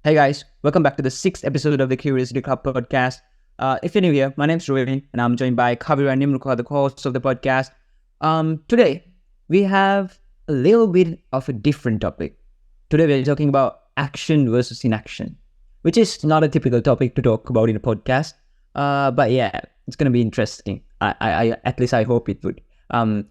Hey guys, welcome back to the sixth episode of the Curiosity Club podcast. If you're new here, my name's Ravin and I'm joined by Kavir and Nimruka, the co-hosts of the podcast. Today, we have a little bit of a different topic. Today, we're talking about action versus inaction, which is not a typical topic to talk about in a podcast. But yeah, it's going to be interesting. At least I hope it would. But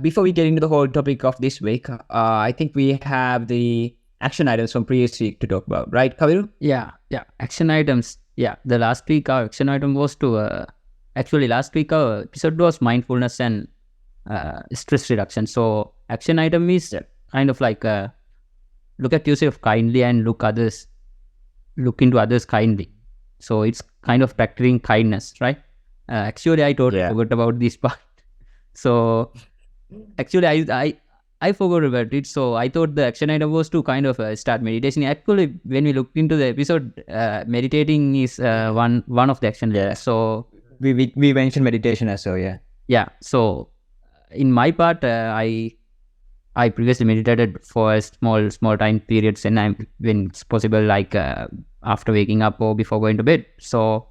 before we get into the whole topic of this week, I think we have the action items from previous week to talk about, right, Kaviru? Yeah. Action items. Yeah, the last week our action item was to last week our episode was mindfulness and stress reduction. So action item is kind of like look at yourself kindly and look into others kindly. So it's kind of practicing kindness, right? I totally forgot about this part. So actually I forgot about it. So I thought the action item was to kind of start meditation. Actually, when we looked into the episode, meditating is one of the action items. So we mentioned meditation as well, yeah. Yeah. So in my part, I previously meditated for a small time periods, and when it's possible, like after waking up or before going to bed. So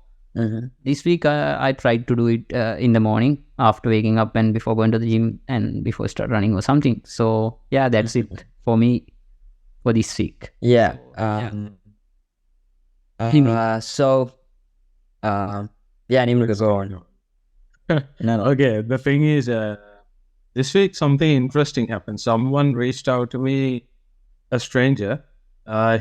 this week I tried to do it in the morning after waking up and before going to the gym and before start running or something. So yeah, that's it for me for this week. Yeah. Nimruka, go on. No. Okay, the thing is, this week something interesting happened. Someone reached out to me, a stranger.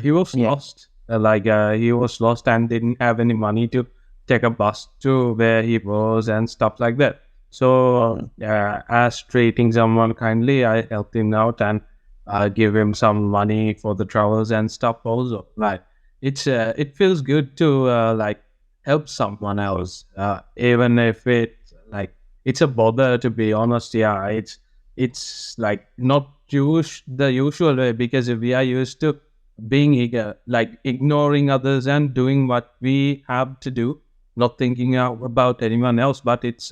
He was lost. He was lost and didn't have any money to take a bus to where he was and stuff like that. So as treating someone kindly, I helped him out and give him some money for the travels and stuff also. It feels good to help someone else, even if it's a bother, to be honest. Yeah, it's like not the usual way, because we are used to being ignoring others and doing what we have to do, not thinking about anyone else. But it's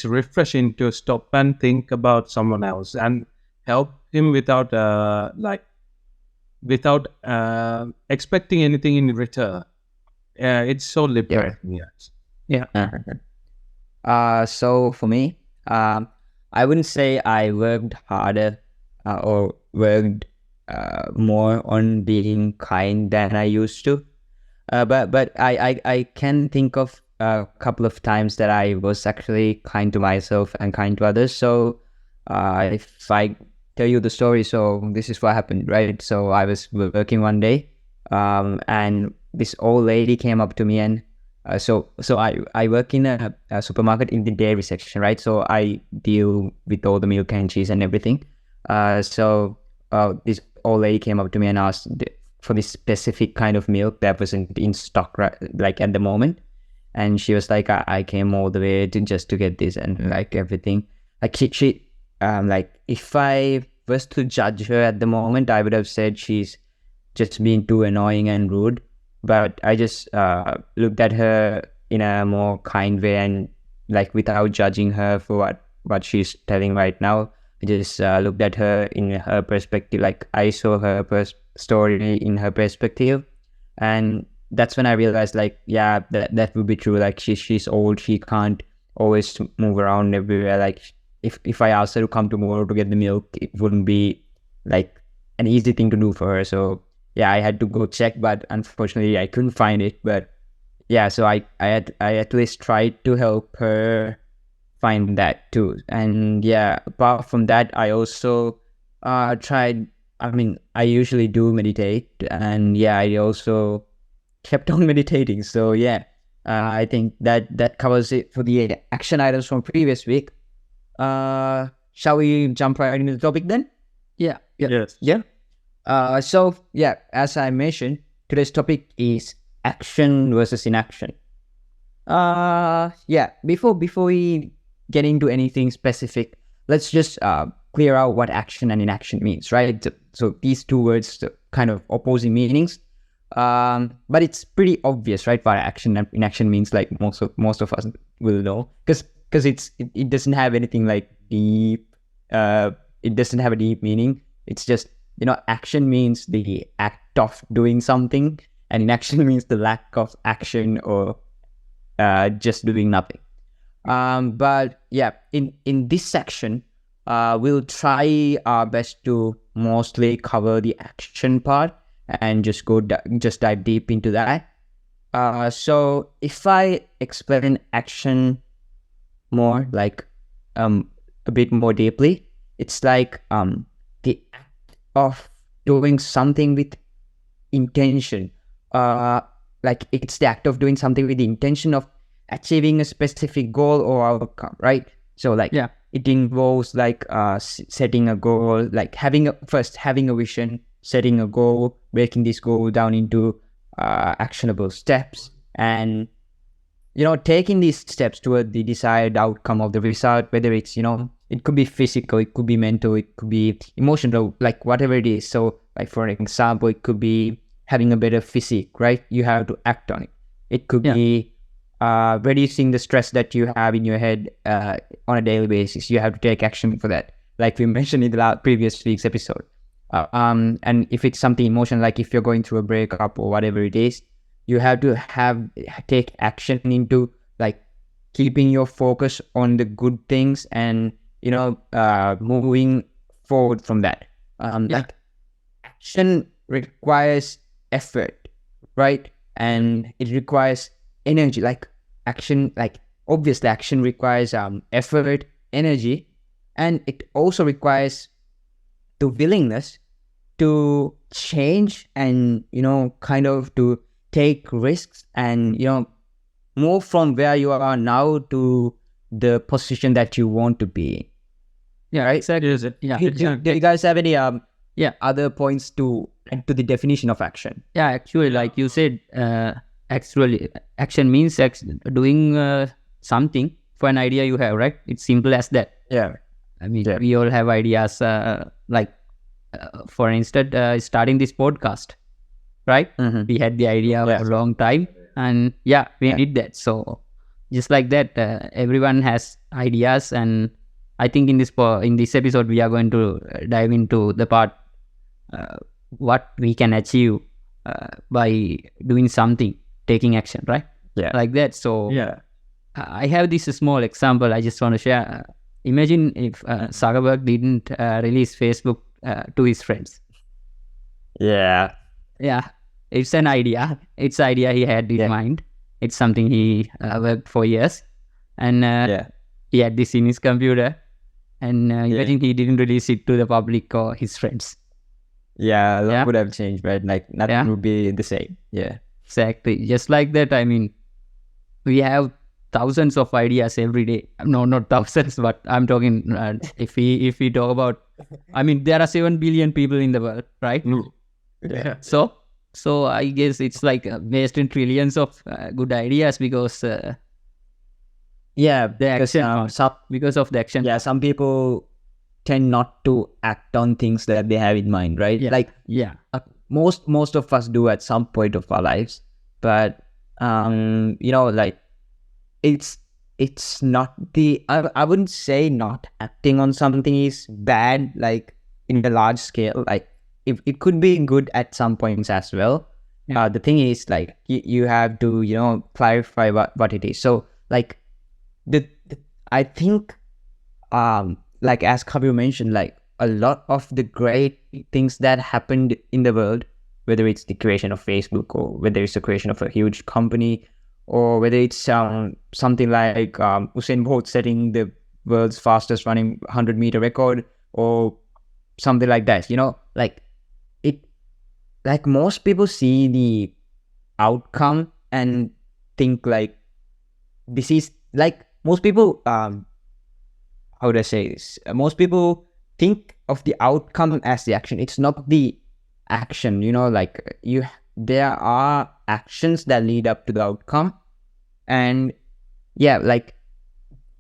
refreshing to stop and think about someone else and help him without expecting anything in return. It's so liberating. Yes. Yeah. So for me, I wouldn't say I worked harder or worked more on being kind than I used to. But I can think of a couple of times that I was actually kind to myself and kind to others. So if I tell you the story, so this is what happened, right? So I was working one day, and this old lady came up to me, and so I work in a supermarket in the dairy section, right? So I deal with all the milk and cheese and everything. So this old lady came up to me and asked for this specific kind of milk that wasn't in stock, right, like at the moment. And she was like, I came all the way just to get this and like everything. Like she if I was to judge her at the moment, I would have said she's just being too annoying and rude. But I just looked at her in a more kind way and like without judging her for what she's telling right now. I just looked at her in her perspective. Like I saw her story in her perspective, and that's when I realized, like, yeah, that would be true. Like she's old, she can't always move around everywhere. Like if I asked her to come tomorrow to get the milk, it wouldn't be like an easy thing to do for her. So yeah, I had to go check, but unfortunately I couldn't find it. But yeah, so I at least tried to help her find that too. And yeah, apart from that, I also tried. I mean, I usually do meditate, and yeah, I also kept on meditating. So yeah, I think that covers it for the action items from previous week. Shall we jump right into the topic then? Yeah. Yes. Yeah. So yeah, as I mentioned, today's topic is action versus inaction. Yeah. Before we get into anything specific, let's just clear out what action and inaction means, right? So these two words kind of opposing meanings, but it's pretty obvious, right? What action and inaction means. Like most of us will know, because it doesn't have anything like deep. It doesn't have a deep meaning. It's just action means the act of doing something, and inaction means the lack of action or just doing nothing. But yeah, in this section, we'll try our best to mostly cover the action part and just dive deep into that. So if I explain action more, like a bit more deeply, it's like the act of doing something with intention. Like it's the act of doing something with the intention of achieving a specific goal or outcome, right? So like it involves like setting a goal, like having a vision, setting a goal, breaking this goal down into actionable steps, and taking these steps toward the desired outcome of the result, whether it's it could be physical, it could be mental, it could be emotional, like whatever it is. So like for example, it could be having a better physique, right? You have to act on it. It could be reducing the stress that you have in your head on a daily basis. You have to take action for that, like we mentioned in the previous week's episode. And if it's something emotional, like if you're going through a breakup or whatever it is, you have to take action into like keeping your focus on the good things and moving forward from that. Like action requires effort, right? And it requires energy. Like action, like obviously action requires effort, energy, and it also requires the willingness to change and kind of to take risks and move from where you are now to the position that you want to be. Yeah, right? exactly. Do you guys have any other points to add to the definition of action? Yeah, actually, like you said, actually action means doing something for an idea you have, right? It's simple as that. Yeah. I mean, we all have ideas, like for instance, starting this podcast, right? We had the idea for a long time, and we did that. So just like that, everyone has ideas, and I think in this episode we are going to dive into the part what we can achieve by doing something, taking action, right? Yeah, like that. So I have this small example I just want to share. Imagine if Zuckerberg didn't release Facebook to his friends. Yeah, it's an idea. It's idea he had in mind. It's something he worked for years, and he had this in his computer, and imagine he didn't release it to the public or his friends. Yeah, that would have changed, right? Like nothing would be the same. Yeah, exactly. Just like that. I mean, we have thousands of ideas every day. No, not thousands, but I'm talking. If we talk about, I mean, there are 7 billion people in the world, right? Yeah. So I guess it's like based in trillions of good ideas because the action. Because of the action. Yeah, some people tend not to act on things that they have in mind, right? Most of us do at some point of our lives, but like it's not the I wouldn't say not acting on something is bad, like in a large scale. Like it could be good at some points as well. The thing is, like you have to clarify what it is. So like I think like as Kabir mentioned, like a lot of the great things that happened in the world, whether it's the creation of Facebook or whether it's the creation of a huge company, or whether it's something like Usain Bolt setting the world's fastest running 100-meter record or something like that, like most people see the outcome and think like this is like most people how do I say this? Most people think of the outcome as the action. It's not the action, like there are actions that lead up to the outcome. And like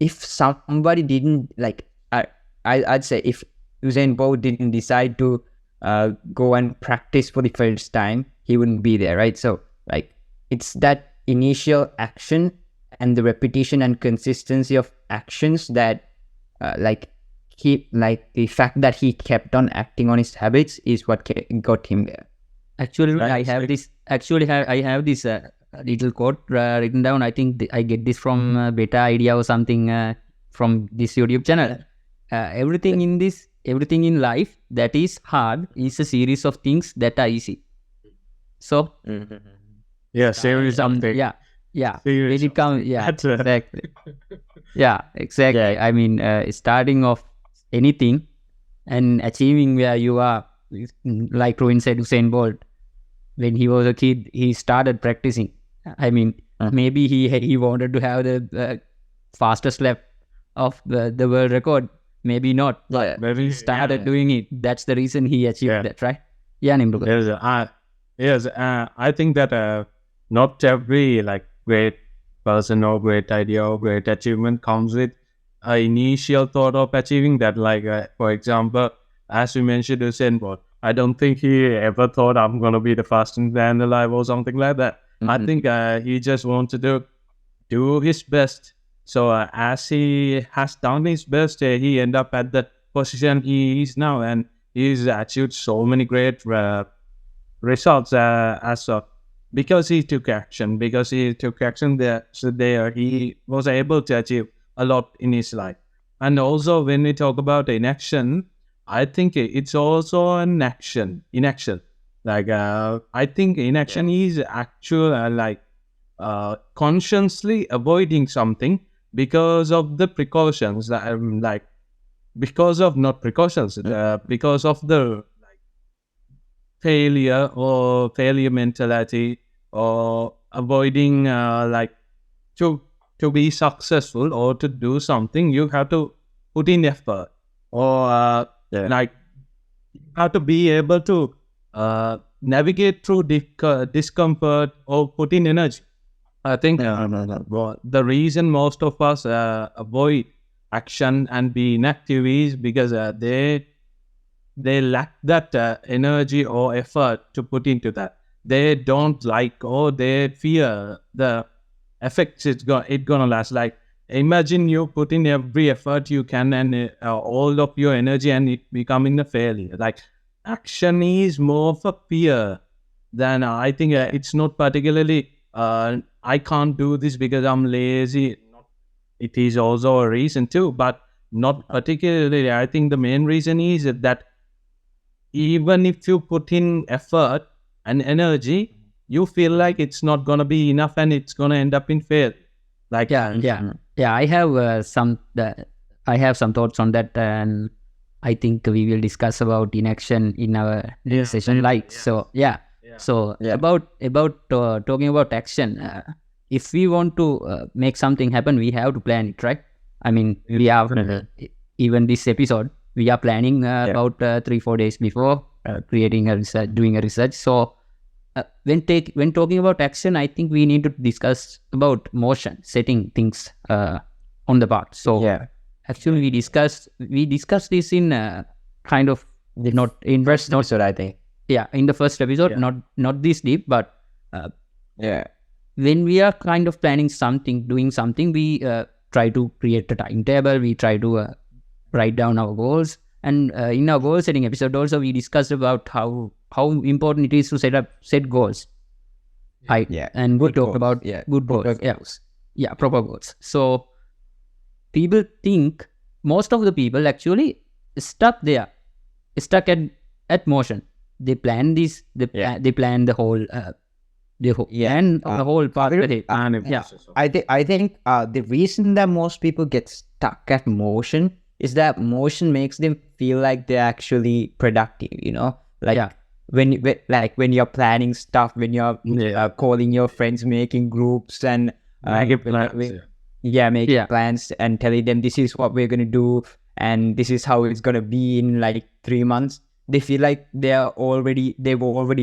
if somebody didn't I'd say if Usain Bolt didn't decide to go and practice for the first time, he wouldn't be there, right? So like it's that initial action and the repetition and consistency of actions that like the fact that he kept on acting on his habits is what got him there. Actually, Right, I have this. Actually, I have this little quote written down. I think I get this from Beta Idea or something from this YouTube channel. Everything in life that is hard is a series of things that are easy. So Yeah, series of things. yeah. Series When it of comes, things. yeah, That's exactly. Yeah, exactly. Yeah. I mean, starting off anything and achieving where you are, like Ruin said, Usain Bolt. When he was a kid, he started practicing. I mean, maybe he wanted to have the fastest lap of the world record. Maybe not. Yeah. Maybe He started doing it. That's the reason he achieved Yeah. that, right? Yeah, Nimrod. I think that not every like great person or great idea or great achievement comes with an initial thought of achieving that. Like for example, as you mentioned, Usain Bolt. I don't think he ever thought I'm gonna be the fastest man alive or something like that. I think he just wanted to do his best. So as he has done his best, he ended up at the position he is now, and he's achieved so many great results because he took action. Because he took action there, he was able to achieve a lot in his life. And also, when we talk about inaction, I think it's also an action. Inaction, like I think inaction is actual consciously avoiding something because of the precautions that because of not precautions because of the failure mentality, or avoiding to be successful or to do something you have to put in effort, or like you have to be able to navigate through discomfort or put in energy. I think the reason most of us avoid action and be inactive is because they lack that energy or effort to put into that. They don't like, or they fear the effects it gonna last. Like imagine you put in every effort you can and all of your energy, and it becoming a failure. Like action is more of a fear than I think it's not particularly I can't do this because I'm lazy. It is also a reason too, but not particularly. I think the main reason is that even if you put in effort and energy, you feel like it's not gonna be enough and it's gonna end up in failure. Like Yeah. I have I have some thoughts on that, and I think we will discuss about inaction in our next session. So about talking about action. If we want to make something happen, we have to plan it, right? I mean, we are even this episode we are planning about 3-4 days before creating a research, doing a research. So when talking about action, I think we need to discuss about motion, setting things on the path. So actually, we discussed this in kind of not in First episode, I think. Yeah, in the first episode, not this deep, but when we are kind of planning something, doing something, we try to create a timetable. We try to write down our goals, and in our goal setting episode also we discussed about how important it is to set goals. And we talk about good goals. Proper goals. So people think, most of the people actually stuck at motion. They plan this, they plan the whole and the whole path ahead. I think the reason that most people get stuck at motion is that motion makes them feel like they're actually productive, you know? When you're planning stuff, when you're calling your friends, making groups and making plans. Making plans and telling them this is what we're gonna do and this is how it's gonna be in like 3 months. They feel like they've already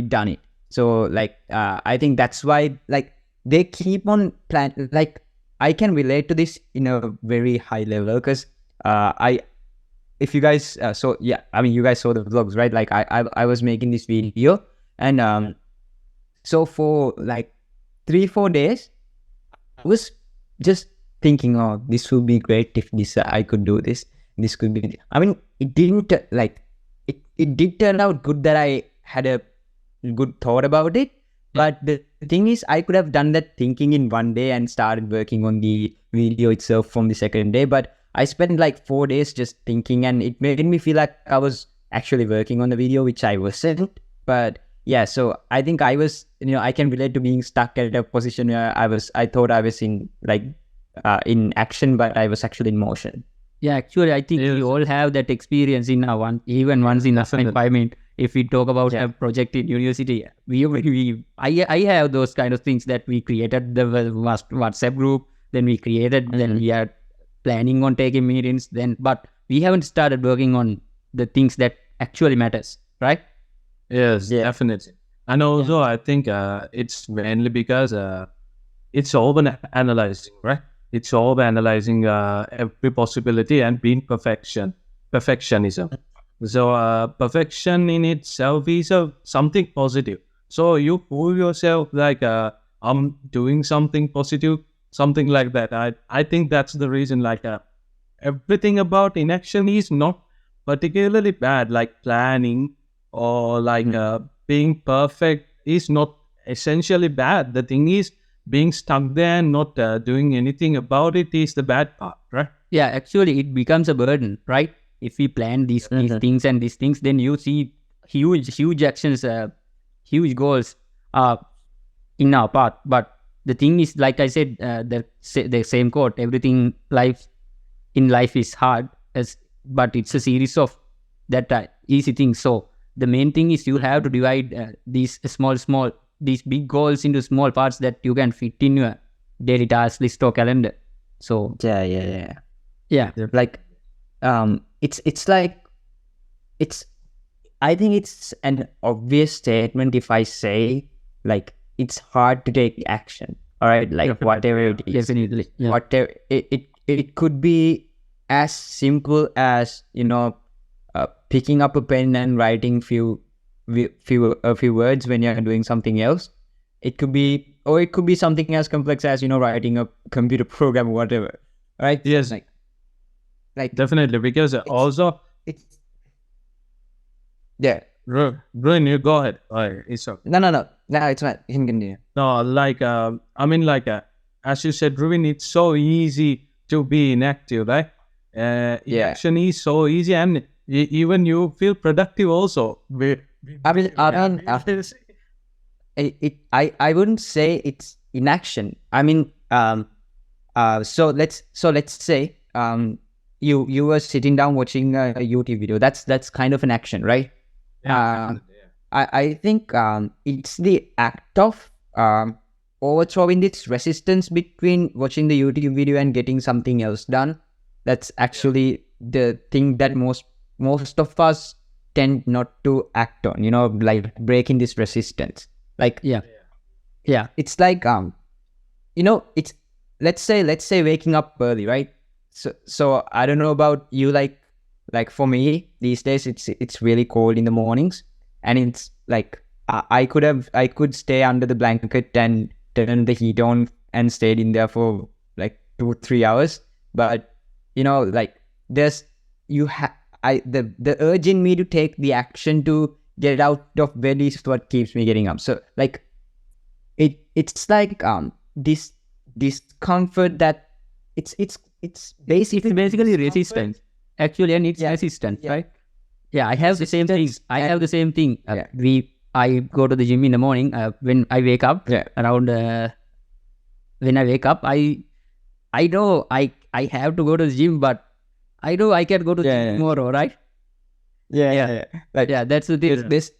done it. So I think that's why they keep on plan. Like I can relate to this in a very high level because if you guys you guys saw the vlogs, right? Like I was making this video and so for like 3-4 days I was just thinking, oh, this would be great if I could do this. this could be. I mean, it didn't it did turn out good that I had a good thought about it. But the thing is, I could have done that thinking in one day and started working on the video itself from the second day. But I spent like 4 days just thinking, and it made me feel like I was actually working on the video, which I wasn't. But yeah, so I think I was, I can relate to being stuck at a position where I thought I was in in action, but I was actually in motion. Yeah, actually, I think we all have that experience in our even once in a I mean, if we talk about a project in university, I have those kind of things that we created the WhatsApp group, then we created, then we are planning on taking meetings, but we haven't started working on the things that actually matters, right? Yes, definitely. And also, I think it's mainly because it's over analyzing, right? It's over analyzing every possibility and being perfectionism. So perfection in itself is something positive. So you fool yourself like I'm doing something positive, something like that. I think that's the reason. Like everything about inaction is not particularly bad. Like planning or like being perfect is not essentially bad. The thing is, being stuck there and not doing anything about it is the bad part, right? Yeah, actually, it becomes a burden, right? If we plan these things and these things, then you see huge actions, huge goals in our path. But the thing is, like I said, the same quote: everything in life is hard, but it's a series of that easy things. So the main thing is you have to divide these these big goals into small parts that you can fit in your daily task list or calendar. So yeah. Like it's like I think it's an obvious statement if I say like it's hard to take action. All right, like whatever it is, definitely, whatever it could be as simple as picking up a pen and writing a few words when you're doing something else. It could be something as complex as writing a computer program or whatever, right? Yes, like definitely, because also it's yeah. Ruin, you go ahead. It's okay. No, it's not. You can continue. No, like I mean, like as you said, Ruin, it's so easy to be inactive, right? Inaction is so easy, and even you feel productive also. I wouldn't say it's inaction. I mean, so let's say you were sitting down watching a YouTube video. That's kind of an action, right? I think it's the act of overthrowing this resistance between watching the YouTube video and getting something else done. That's actually the thing that most of us tend not to act on, like breaking this resistance. Like it's like it's let's say waking up early, right? So I don't know about you, like for me these days it's really cold in the mornings, and it's like I could stay under the blanket and turn the heat on and stayed in there for like 2-3 hours, but like there's the urge in me to take the action to get out of bed is what keeps me getting up. So like it's like this discomfort that it's basically resistance actually, and it's resistance, right? I have the same thing. I go to the gym in the morning when I wake up around when I wake up I know I have to go to the gym, but I know I can go to the gym tomorrow, right? Like that's the thing. This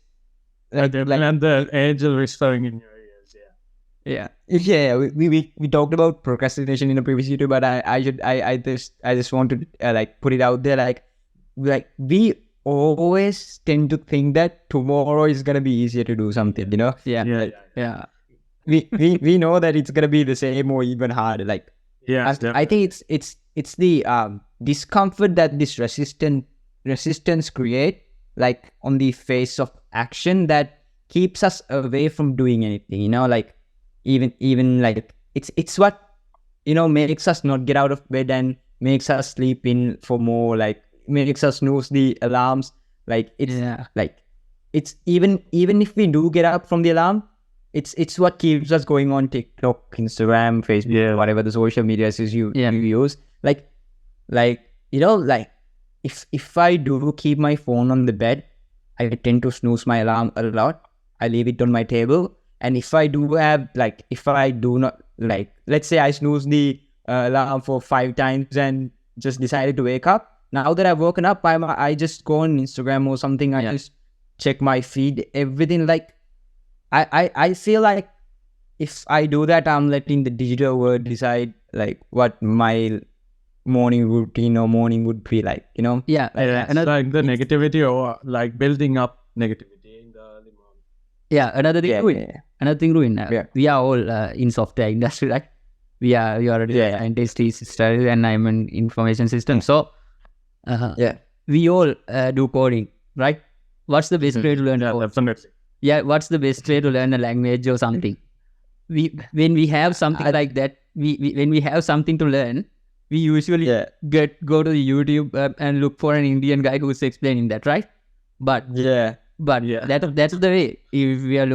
and the angel whispering in your ears. We talked about procrastination in a previous video, but I just want to like put it out there, like we always tend to think that tomorrow is gonna be easier to do something, we know that it's gonna be the same or even harder. Like I think it's the discomfort that this resistance create, like on the face of action, that keeps us away from doing anything, like even like it's what makes us not get out of bed and makes us sleep in for more like makes us snooze the alarms. Like it's Yeah. like it's even if we do get up from the alarm, it's what keeps us going on TikTok, Instagram, Facebook, whatever the social media is you use. Like like if I do keep my phone on the bed, I tend to snooze my alarm a lot. I leave it on my table. And if I do have if I do not let's say I snooze the alarm for 5 times and just decided to wake up. Now that I've woken up, I just go on Instagram or something. I just check my feed, everything. I feel like if I do that, I'm letting the digital world decide what my morning routine or morning would be like, Yeah. Like the negativity or building up negativity in the early morning. Yeah, another thing, Ruin. We are all in software industry, right? You are a scientist, study, and I'm an information system. So, we all do coding, right? What's the best way to learn code? Definitely. Yeah, what's the best way to learn a language or something? When we have something like that, when we have something to learn, we usually go to the YouTube and look for an Indian guy who's explaining that, right? But that's the way. If we are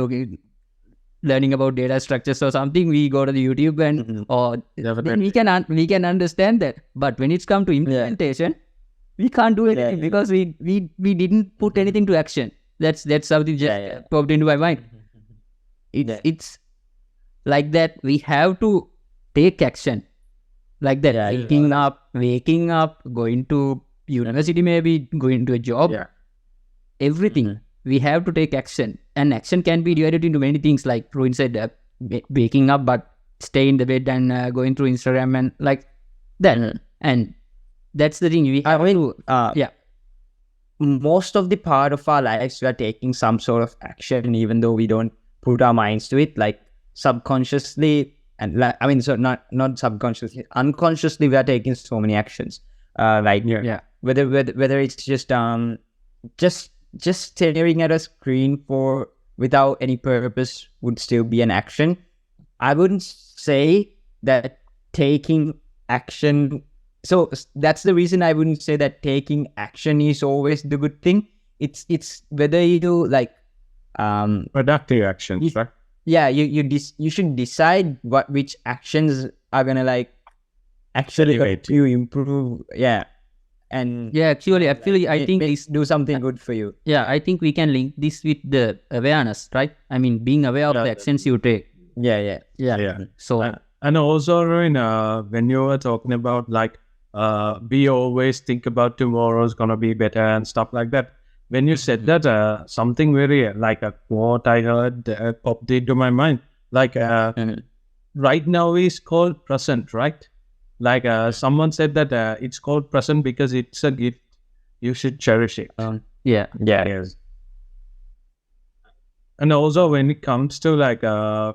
learning about data structures or something, we go to the YouTube and then we can understand that. But when it's come to implementation, we can't do anything because we didn't put anything to action. That's something just popped into my mind. It's like that. We have to take action. Like that, waking up, going to university, maybe going to a job, everything. We have to take action, and action can be divided into many things. Like Ruin said, waking up, but stay in the bed and going through Instagram and like that. And that's the thing. Most of the part of our lives, we are taking some sort of action, even though we don't put our minds to it, like subconsciously. And not subconsciously, unconsciously, we are taking so many actions. Whether it's just staring at a screen without any purpose would still be an action. I wouldn't say that taking action. So that's the reason I wouldn't say that taking action is always the good thing. It's whether you do productive actions, right? Yeah, you should decide which actions are gonna actually help you improve. Actually, I think do something good for you. Yeah, I think we can link this with the awareness, right? I mean, being aware of the actions you take. Yeah. So and also, when you were talking about we always think about tomorrow's gonna be better and stuff like that. When you said that, something very a quote I heard popped into my mind. Right now is called present, right? Someone said that it's called present because it's a gift. You should cherish it. Yes. And also when it comes to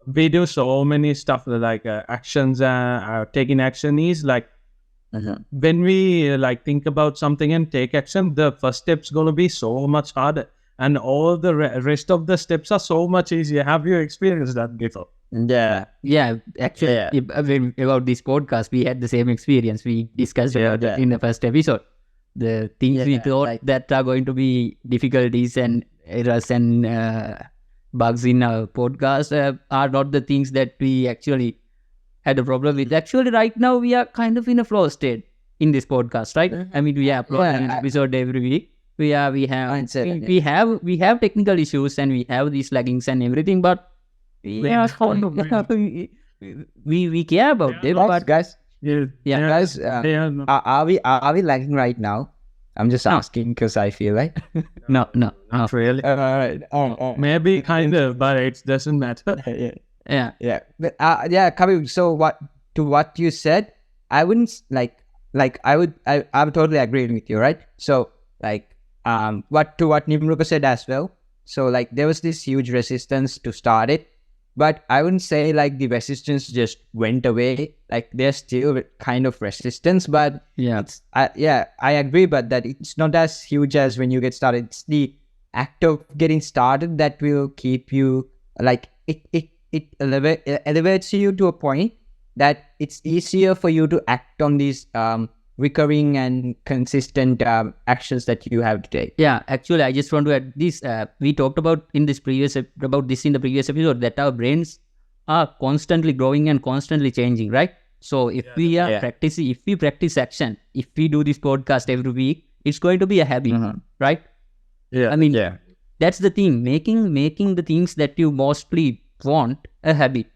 we do so many stuff actions. Taking action is when we think about something and take action, the first step's going to be so much harder, and all the rest of the steps are so much easier. Have you experienced that before? Yeah. Actually, about this podcast, we had the same experience. We discussed about it in the first episode. The things we thought that are going to be difficulties and errors and bugs in our podcast are not the things that we actually had a problem with. Actually, right now we are kind of in a flow state in this podcast, right? I mean, we upload an episode every week. We have technical issues and we have these laggings and everything, but we care about them. But Guys, are we lagging right now? I'm just asking because I feel like no, not really. Maybe kind of, but it doesn't matter. Yeah. But Kabir, so what you said, I wouldn't I'm totally agreeing with you, right? So what Nimruka said as well. So there was this huge resistance to start it, but I wouldn't say the resistance just went away. There's still kind of resistance, but I agree, but that it's not as huge as when you get started. It's the act of getting started that will keep you it elevates you to a point that it's easier for you to act on these recurring and consistent actions that you have to take. Yeah, actually, I just want to add this. We talked about in the previous episode that our brains are constantly growing and constantly changing, right? So if we practice action, if we do this podcast every week, it's going to be a habit, right? Yeah. I mean, that's the thing. Making the things that you mostly want a habit.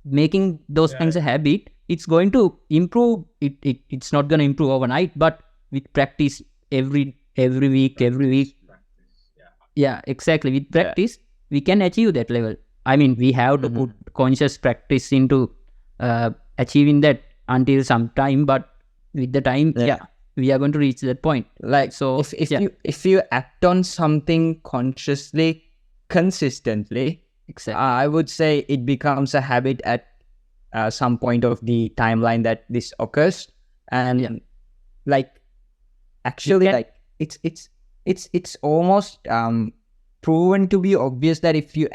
Making those things a habit, it's going to improve. It's not going to improve overnight, but with practice every week. Yeah, exactly. With practice, we can achieve that level. I mean, we have to put conscious practice into achieving that until some time, but with the time, we are going to reach that point. Like, so if you act on something consciously, consistently, exactly, I would say it becomes a habit at some point of the timeline that this occurs, and like actually, like it's almost proven to be obvious that if you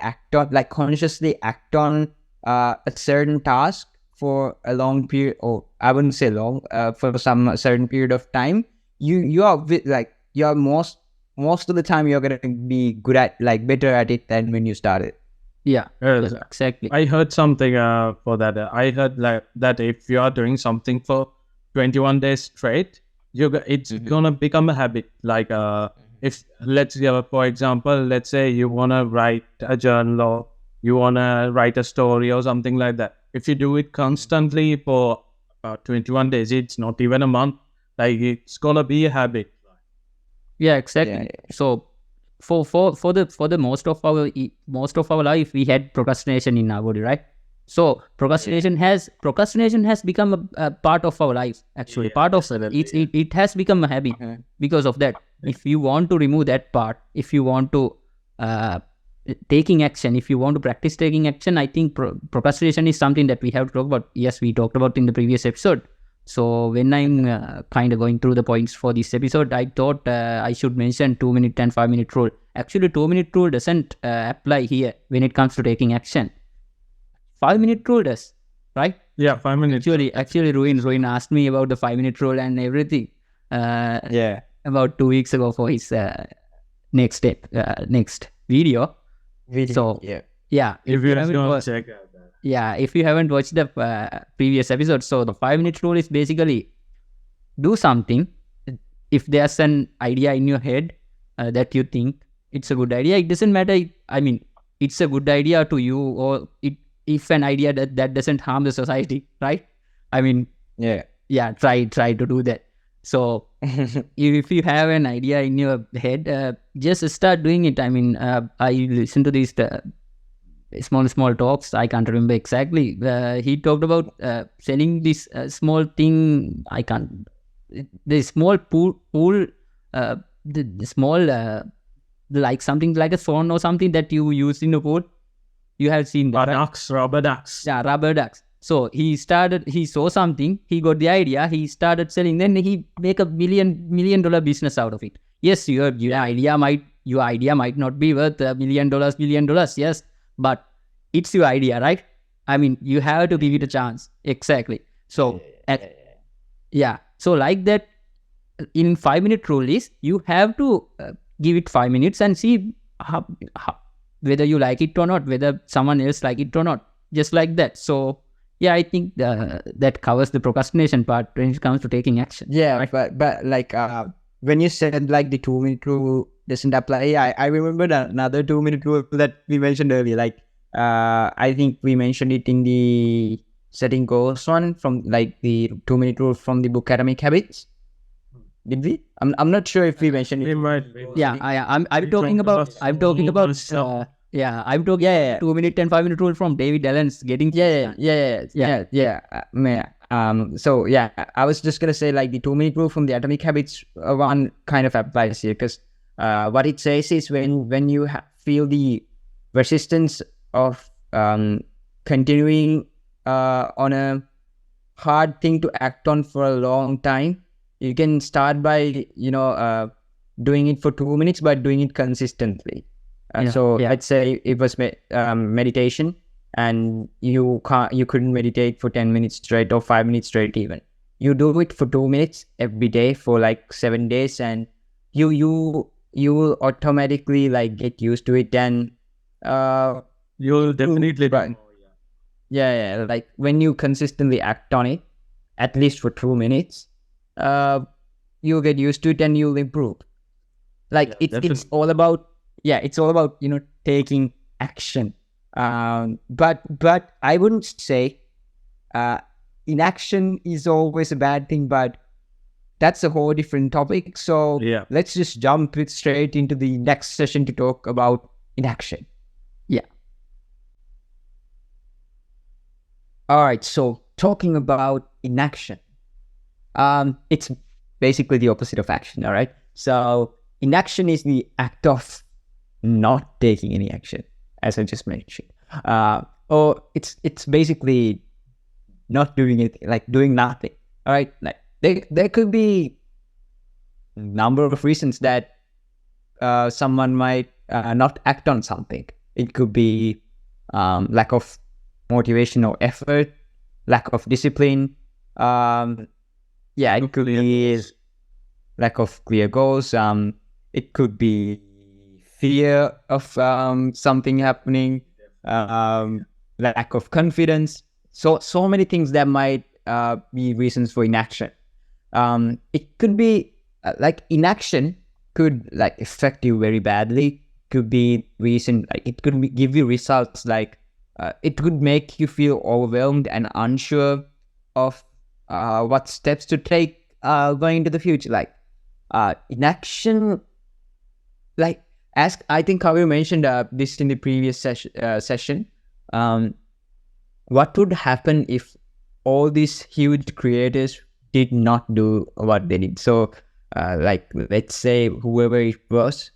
consciously act on a certain task for a long period, or I wouldn't say long, for some certain period of time, you are most of the time you're gonna be good at, like, better at it than when you started. Yeah, exactly. I heard something for that. I heard like that if you are doing something for 21 days straight, it's gonna become a habit. Like if let's say, for example, let's say you wanna write a journal or you wanna write a story or something like that. If you do it constantly for 21 days, it's not even a month. Like, it's gonna be a habit. Yeah, exactly. So for the most of our life, we had procrastination in our body, right? So procrastination has become a part of our life. Actually, part of it has become a habit because of that. If you want to remove that part, if you want to taking action, if you want to practice taking action, I think procrastination is something that we have to talk about. Yes, we talked about in the previous episode. So when I'm kind of going through the points for this episode, I thought I should mention 2-minute and 5-minute rule. Actually, 2-minute rule doesn't apply here when it comes to taking action. 5-minute rule does, right? Yeah, 5 minutes. Actually, Ruin asked me about the 5-minute rule and everything. About 2 weeks ago for his next video. So if you haven't check out that. Yeah, if you haven't watched the previous episode, so the 5-minute rule is basically do something. If there's an idea in your head that you think it's a good idea, it doesn't matter. I mean, it's a good idea to you, or if an idea that doesn't harm the society, right? I mean, try to do that. So if you have an idea in your head, just start doing it. I mean, I listen to these small talks. I can't remember exactly. He talked about selling this small thing. I can't. The small pool. The small like something like a swan or something that you use in a pool. You have seen that, Rubber ducks. Yeah, rubber ducks. So he saw something, he got the idea, he started selling, then he make a $1 million business out of it. Yes, your idea might not be worth $1 million, yes, but it's your idea, right? I mean, you have to give it a chance. Exactly. So so like that, in 5-minute rule is you have to give it 5 minutes and see how, whether you like it or not, whether someone else like it or not, just like that. So yeah, I think that covers the procrastination part when it comes to taking action. Yeah, right? but like when you said like the 2-minute rule doesn't apply, I remembered another 2-minute rule that we mentioned earlier. Like I think we mentioned it in the setting goals one, from like the 2-minute rule from the book Atomic Habits. Did we? I'm not sure if we mentioned it. Yeah, I'm talking about 2-minute and 5-minute rule from David Allen's Getting. So yeah, I was just gonna say like the 2-minute rule from the Atomic Habits one kind of applies here, because what it says is when you feel the resistance of continuing on a hard thing to act on for a long time, you can start by doing it for 2 minutes, but doing it consistently. Let's say it was meditation, and you couldn't meditate for 10 minutes straight or 5 minutes straight even. you do it for 2 minutes every day for like 7 days, and you will automatically like get used to it, and You'll definitely do right. more, Yeah, like when you consistently act on it, at least for 2 minutes, you'll get used to it and you'll improve. Like it's definitely. all about, it's all about, taking action. But I wouldn't say inaction is always a bad thing, but that's a whole different topic. So Yeah. let's just jump it straight into the next session to talk about inaction. Yeah. All right, so talking about inaction, it's basically the opposite of action. All right, so inaction is the act of not taking any action, as I just mentioned, or it's basically not doing anything, like doing nothing. All right, like there could be a number of reasons that someone might not act on something. It could be lack of motivation or effort, lack of discipline. It could be lack of clear goals. It could be fear of something happening, lack of confidence. So many things that might be reasons for inaction. It could be like inaction could like affect you very badly. Could be reason, like it could give you results like it could make you feel overwhelmed and unsure of what steps to take going into the future. Like inaction, like as I think how you mentioned this in the previous session, what would happen if all these huge creators did not do what they did? So like let's say whoever it was,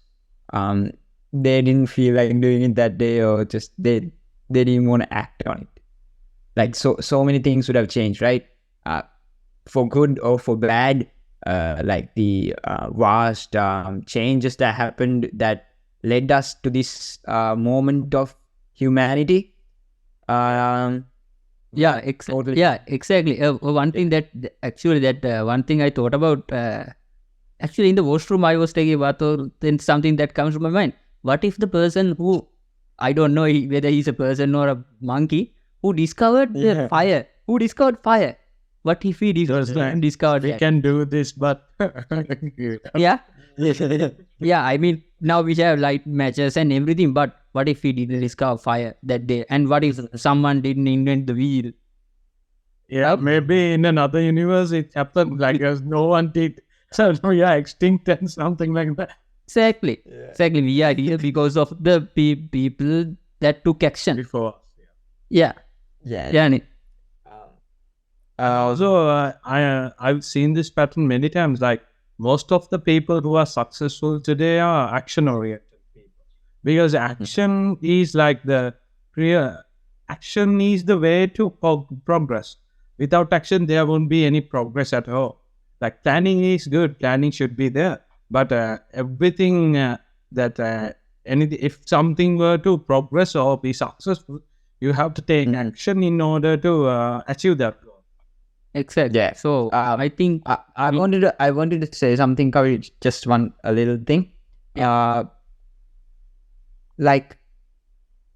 they didn't feel like doing it that day, or just they didn't want to act on it. Like so many things would have changed, right? For good or for bad. Like the vast changes that happened that led us to this moment of humanity. Totally. Yeah, exactly. One thing that one thing I thought about, actually in the washroom I was taking a bath, or then something that comes to my mind. What if the person who, I don't know whether he's a person or a monkey, who discovered the fire, what if he discovered We that? can do this, but Yeah. Yeah, I mean, now we have light matches and everything, but what if we didn't discover fire that day? And what if someone didn't invent the wheel? yeah, maybe in another universe it happened like no one did. So we are extinct and something like that. Exactly. We are here because of the people that took action. Before us. Yeah. Nick. Also, I've seen this pattern many times. Like most of the people who are successful today are action-oriented people, because action is like action is the way to progress. Without action, there won't be any progress at all. Like planning is good, planning should be there, but everything if something were to progress or be successful, you have to take action in order to achieve that goal. Exactly. Yeah. So I think I wanted to say something, Kavi, just a little thing. Like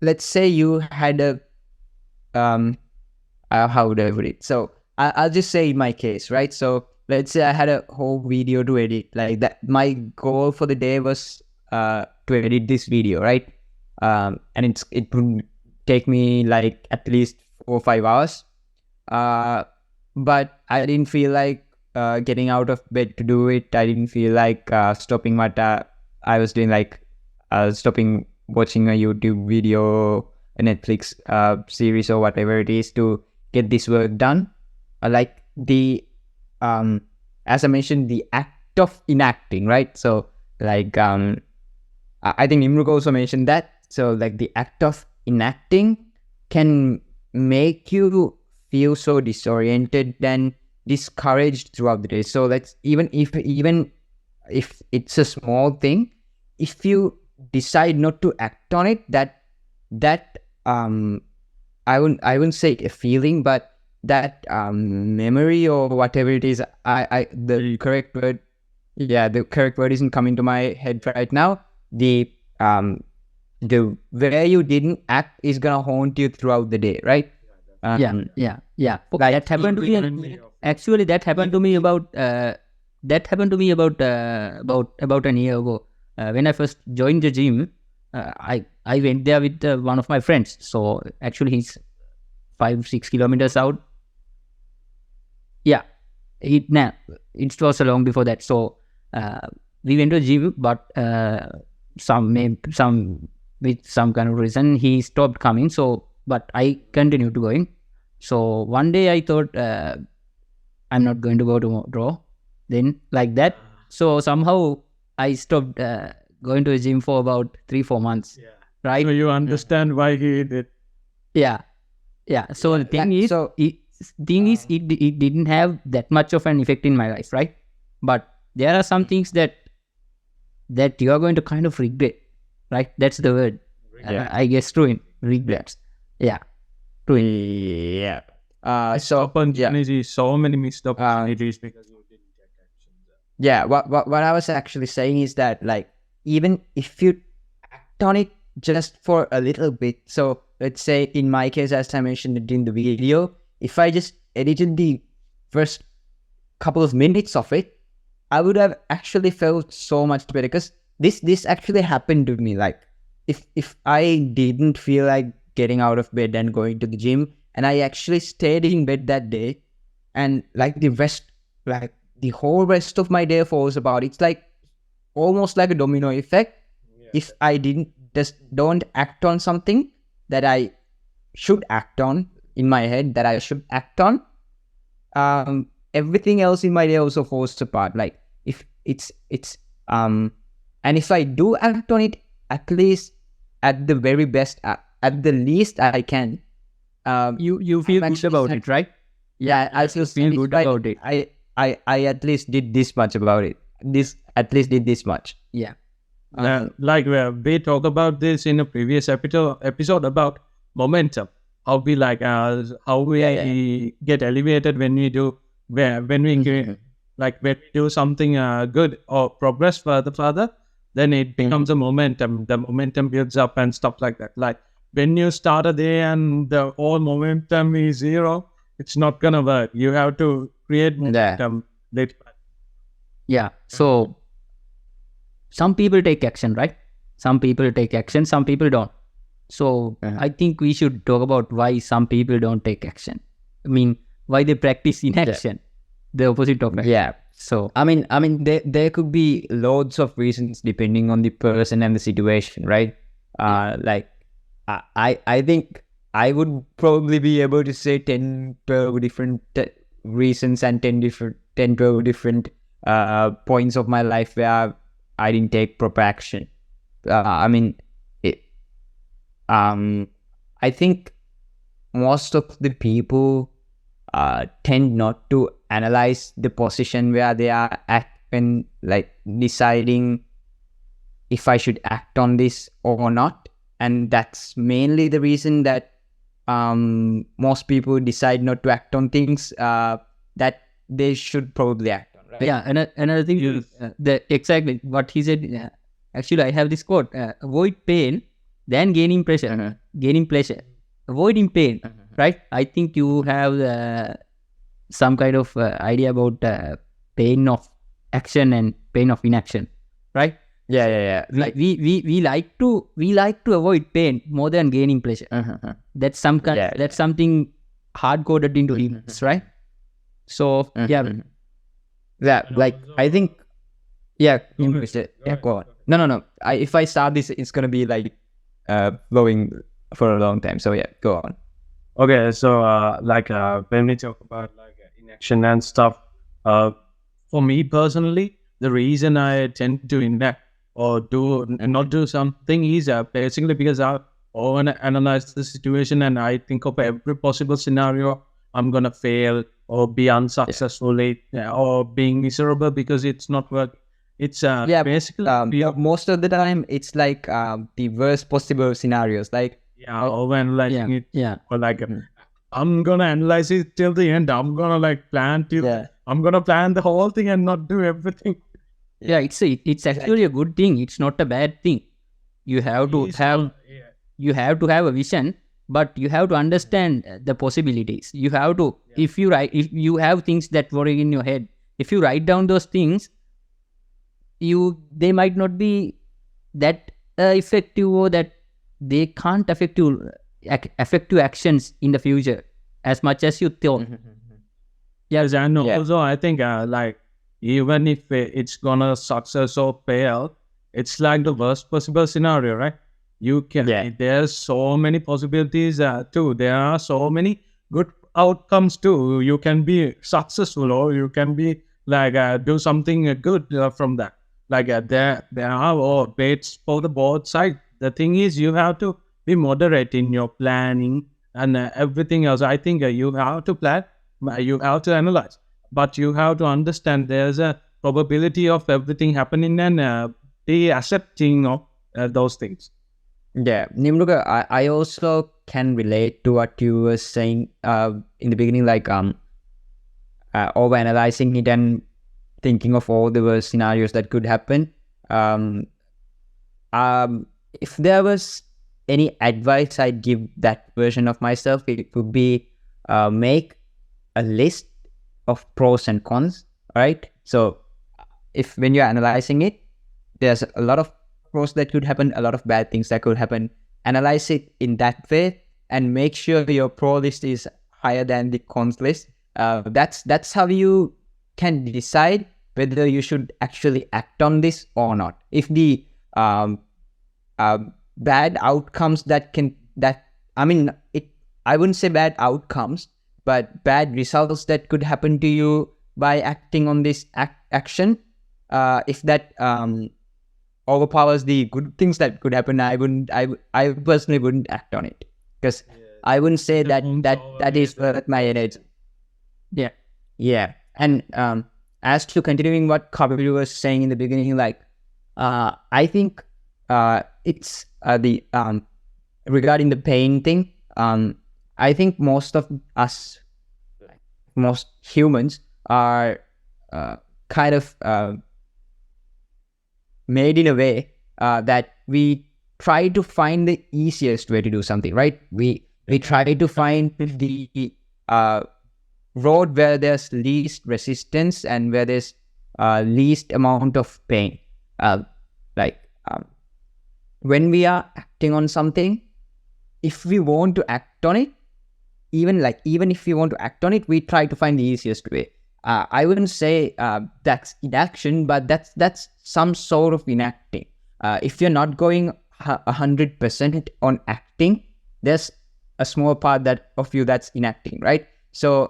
let's say you had a how would I put it? So I'll just say in my case, right? So let's say I had a whole video to edit, like that. My goal for the day was to edit this video, right? And it would take me like at least 4 or 5 hours. But I didn't feel like getting out of bed to do it. I didn't feel like stopping what I was doing, like stopping watching a YouTube video, a Netflix series or whatever it is to get this work done. Like the as I mentioned, the act of enacting, right? So like I think Imruk also mentioned that. So like the act of enacting can make you feel so disoriented and discouraged throughout the day. So let's even if it's a small thing, if you decide not to act on it, that I wouldn't say a feeling, but that memory or whatever it is. The correct word. Yeah, the correct word isn't coming to my head right now. The where you didn't act is gonna haunt you throughout the day, right? Yeah. Like, That happened to me. Actually, that happened to me about about an year ago. When I first joined the gym, I went there with one of my friends. So actually, he's 5-6 kilometers out. Yeah, it was long before that. So we went to the gym, but with some kind of reason he stopped coming. So, but I continued to going. So one day I thought I'm not going to go tomorrow. Then like that. So somehow I stopped going to the gym for about 3-4 months. Right? So you understand why he did. Yeah. So the thing is, it didn't have that much of an effect in my life, right? But there are some things that you are going to kind of regret, right? That's the word. I guess true. Regrets. Yeah. True. Yeah. So many missed opportunities because you didn't take action. Yeah. What I was actually saying is that, like, even if you act on it just for a little bit. So let's say in my case, as I mentioned in the video, if I just edited the first couple of minutes of it, I would have actually felt so much better, because this actually happened to me. Like, if I didn't feel like getting out of bed and going to the gym, and I actually stayed in bed that day, and like the whole rest of my day falls apart. It's like almost like a domino effect. If I don't act on something that I should act on in my head, that I should act on, everything else in my day also falls apart. Like, if and if I do act on it, at least at the very best, at the least I can, you feel good about it, right? Yeah, I still feel good about it. I at least did this much about it. At least did this much. Yeah. Like we talked about this in a previous episode about momentum. How we get elevated when we do something good or progress further, then it becomes a momentum. The momentum builds up and stuff like that. Like when you start a day and the whole momentum is zero, it's not gonna work. You have to create momentum. Yeah. So some people take action, right? Some people take action, some people don't. So I think we should talk about why some people don't take action. I mean, why they practice inaction, the opposite of action. Yeah. So I mean, there could be loads of reasons depending on the person and the situation, right? Like, I think I would probably be able to say 10, 12 different reasons and 10, 12 different points of my life where I didn't take proper action. I think most of the people tend not to analyze the position where they are at when, like, deciding if I should act on this or not. And that's mainly the reason that most people decide not to act on things that they should probably act on, right? Yeah, another thing is exactly what he said. Actually, I have this quote: avoid pain than gaining pressure. Gaining pleasure, avoiding pain. Right? I think you have some kind of idea about pain of action and pain of inaction, right? Yeah. Like we like to avoid pain more than gaining pleasure. That's that's something hard coded into humans, right? So like, I think go on. No. If I start this, it's gonna be like flowing for a long time. So yeah, go on. Okay, so when we talk about inaction and stuff, for me personally, the reason I tend to inact or not do something is basically because I analyze the situation and I think of every possible scenario I'm gonna fail or be unsuccessfully or being miserable because it's not working. It's basically most of the time it's like the worst possible scenarios, like or when or I'm gonna analyze it till the end. I'm gonna like plan I'm gonna plan the whole thing and not do everything. Yeah, it's actually a good thing. It's not a bad thing. You have to have you have to have a vision, but you have to understand the possibilities. You have to if you have things that worry in your head, if you write down those things, they might not be that effective, or that they can't affect your actions in the future as much as you thought. Yes, and also I think like even if it's gonna success or fail, it's like the worst possible scenario, right? You can there's so many possibilities too. There are so many good outcomes too. You can be successful, or you can be like do something good from that. Like there are baits for the both side. The thing is, you have to be moderate in your planning and everything else. I think you have to plan, you have to analyze, but you have to understand there's a probability of everything happening, and be accepting of those things. Yeah, Nimruga, I also can relate to what you were saying in the beginning, like over analyzing it and thinking of all the worst scenarios that could happen. If there was any advice I'd give that version of myself, it would be make a list of pros and cons, right? So if when you're analyzing it, there's a lot of pros that could happen, a lot of bad things that could happen. Analyze it in that way and make sure your pro list is higher than the cons list. That's how you can decide whether you should actually act on this or not. If the bad outcomes I wouldn't say bad outcomes, but bad results that could happen to you by acting on this action, if that overpowers the good things that could happen, I personally wouldn't act on it, because I wouldn't say that is worth my energy. Yeah. And as to continuing what Kapil was saying in the beginning, like I think it's the regarding the pain thing. I think most of us, most humans, are kind of made in a way that we try to find the easiest way to do something, right? We try to find the road where there's least resistance and where there's least amount of pain. When we are acting on something, if we want to act on it, even if we want to act on it, we try to find the easiest way. I wouldn't say that's inaction, but that's some sort of inacting. If you're not going 100% on acting, there's a small part of you that's inacting, right? So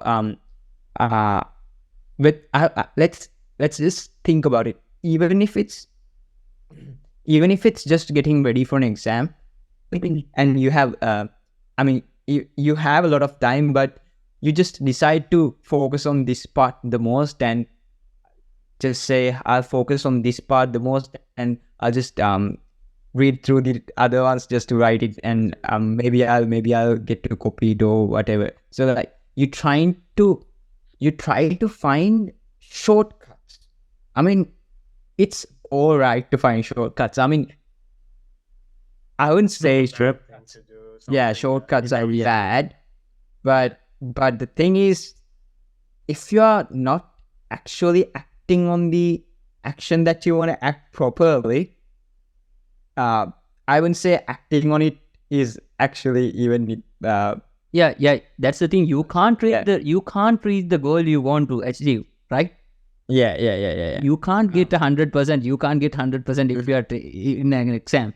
let's just think about it. Even if it's just getting ready for an exam, and you have you have a lot of time, but you just decide to focus on this part the most, and just say, I'll focus on this part the most, and I'll just read through the other ones just to write it, and maybe I'll get to copy it or whatever. So like you try to find shortcuts. I mean, it's all right to find shortcuts. I mean, I wouldn't say shortcuts are bad, but the thing is, if you are not actually acting on the action that you want to act properly, I wouldn't say acting on it is actually even that's the thing. You can't reach the goal you want to achieve, right? Yeah. You can't get 100%. You can't get 100% if you are in an exam,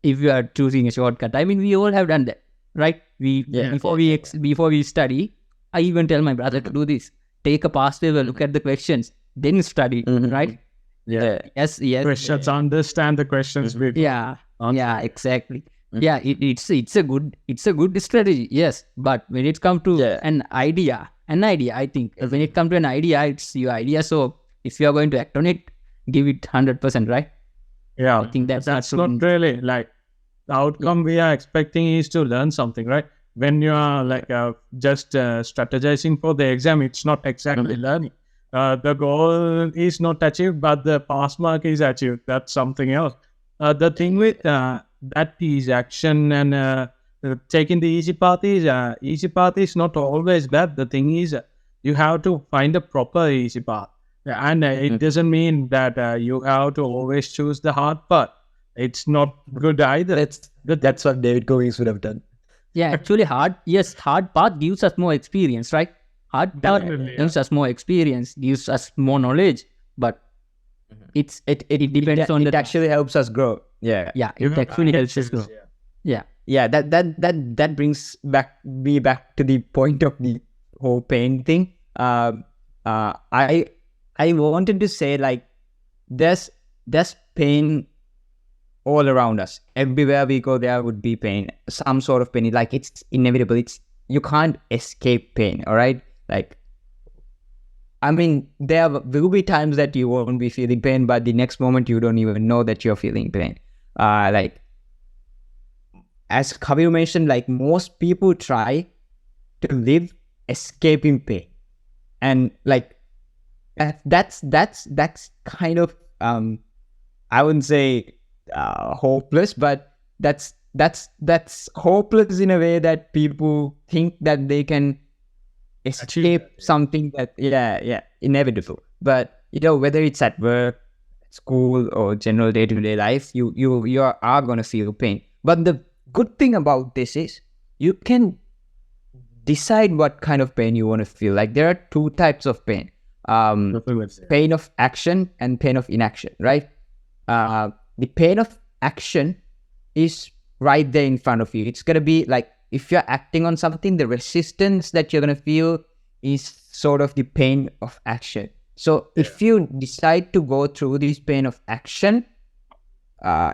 if you are choosing a shortcut. I mean, we all have done that, right? Before we study, I even tell my brother to do this. Take a past paper, look at the questions, then study, right? Yes. Questions, understand the questions. Exactly. It's a good strategy, yes. But when it comes to an idea, I think when it comes to an idea, it's your idea. So if you are going to act on it, give it 100%, right? I think that's not really like the outcome we are expecting is to learn something, right? when you are like just strategizing for the exam, it's not exactly learning. The goal is not achieved, but the pass mark is achieved. That's something else. The thing with that is action and taking the easy path is not always bad. The thing is, you have to find a proper easy path. And it doesn't mean that you have to always choose the hard path. It's not good either. That's what David Goggins would have done. Yeah, actually hard path gives us more experience, right? Hard path Definitely, gives us more experience, gives us more knowledge, but it depends on It the actually helps us grow. Yeah. yeah, it actually helps us grow. Yeah. Yeah, that brings me back to the point of the whole pain thing. I wanted to say, like, there's pain all around us. Everywhere we go, there would be pain, some sort of pain. Like, it's inevitable. You can't escape pain. All right, like, I mean, there will be times that you won't be feeling pain, but the next moment you don't even know that you're feeling pain. Like, as Kabir mentioned, like, most people try to live escaping pain, and like that's kind of I wouldn't say hopeless, but that's hopeless in a way that people think that they can escape something that inevitable. But whether it's at work, school, or general day-to-day life, you are gonna feel pain. But the good thing about this is you can decide what kind of pain you want to feel. Like, there are two types of pain: pain of action and pain of inaction, right? The pain of action is right there in front of you. It's gonna be like, if you're acting on something, the resistance that you're gonna feel is sort of the pain of action. So if you decide to go through this pain of action,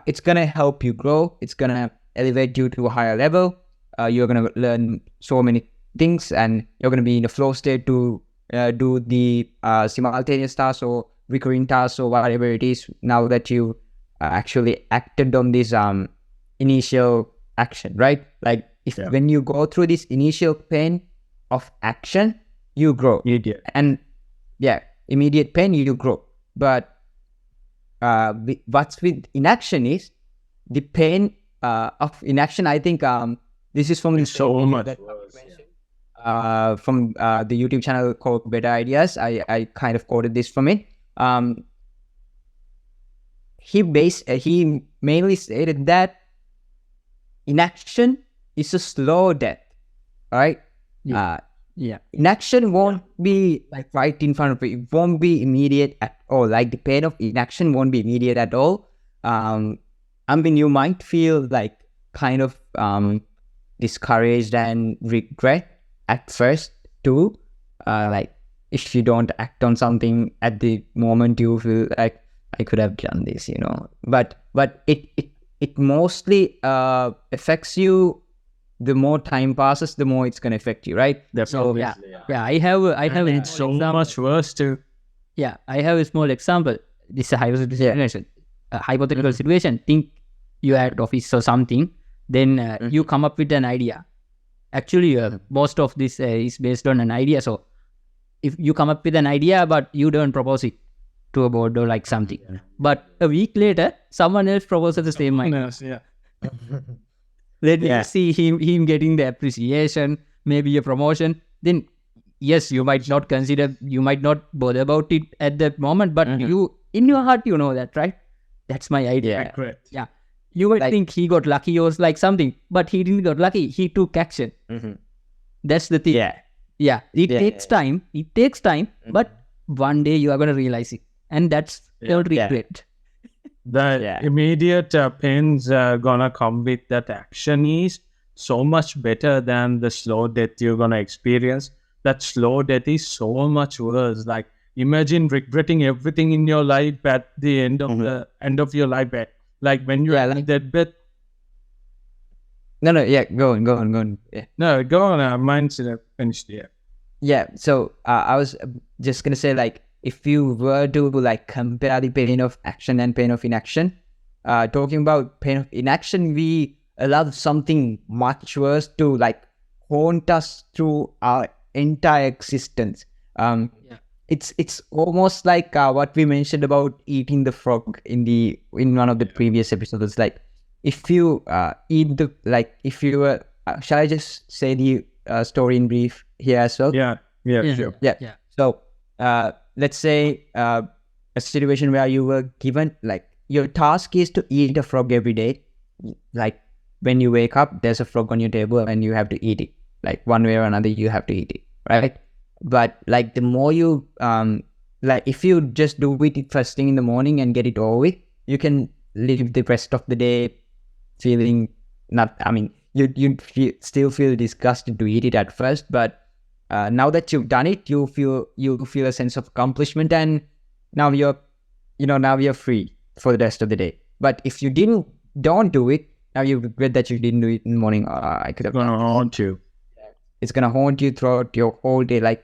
it's gonna help you grow. It's gonna elevate you to a higher level. You're gonna learn so many things, and you're gonna be in a flow state to do the simultaneous tasks or recurring tasks or whatever it is, now that you actually acted on this initial action, right? Like, when you go through this initial pain of action, you grow. And immediate pain, you grow. But what's with inaction is the pain of inaction. I think this is from so much from the YouTube channel called Better Ideas. I kind of quoted this from it. He mainly stated that inaction is a slow death. All right. Inaction won't be like right in front of you. It won't be immediate at all. Like, the pain of inaction won't be immediate at all. I mean, you might feel like kind of discouraged and regret at first too. Like, if you don't act on something at the moment, you feel like, I could have done this, But it mostly affects you. The more time passes, the more it's gonna affect you, right? So I have it's so much worse too. Yeah, I have a small example. This is a hypothetical situation. Think you are at office or something, then you come up with an idea. Actually, most of this is based on an idea. So if you come up with an idea, but you don't propose it to a board or like something, but a week later, someone else proposes the same idea. Let me see him getting the appreciation, maybe a promotion. Then yes, you might not bother about it at that moment, but you, in your heart, you know that, right? That's my idea. Correct. Yeah. You might think he got lucky or like something, but he didn't get lucky. He took action. That's the thing. It takes time. But one day you are going to realize it. And that's your regret. The immediate pains gonna come with that action is so much better than the slow death you're gonna experience. That slow death is so much worse. Like, imagine regretting everything in your life at the end of your life. Like, when you're at that bed. No, go on. Yeah. No, go on. Mine's finished. Yeah. So I was just gonna say, like, if you were to like compare the pain of action and pain of inaction, talking about pain of inaction, we allow something much worse to like haunt us through our entire existence. It's almost like what we mentioned about eating the frog in one of the previous episodes. Like if you eat the if you were shall I just say the story in brief here as well? Yeah, sure. Yeah. So let's say a situation where you were given like your task is to eat a frog every day. Like when you wake up, there's a frog on your table and you have to eat it. Like one way or another, you have to eat it, right? But like the more you like if you just do it first thing in the morning and get it over with, you can live the rest of the day feeling not. I mean, you still feel disgusted to eat it at first, but now that you've done it, you feel a sense of accomplishment, and now you're free for the rest of the day. But if you don't do it, now you regret that you didn't do it in the morning. I could have It's gonna haunt you. It's gonna haunt you throughout your whole day. Like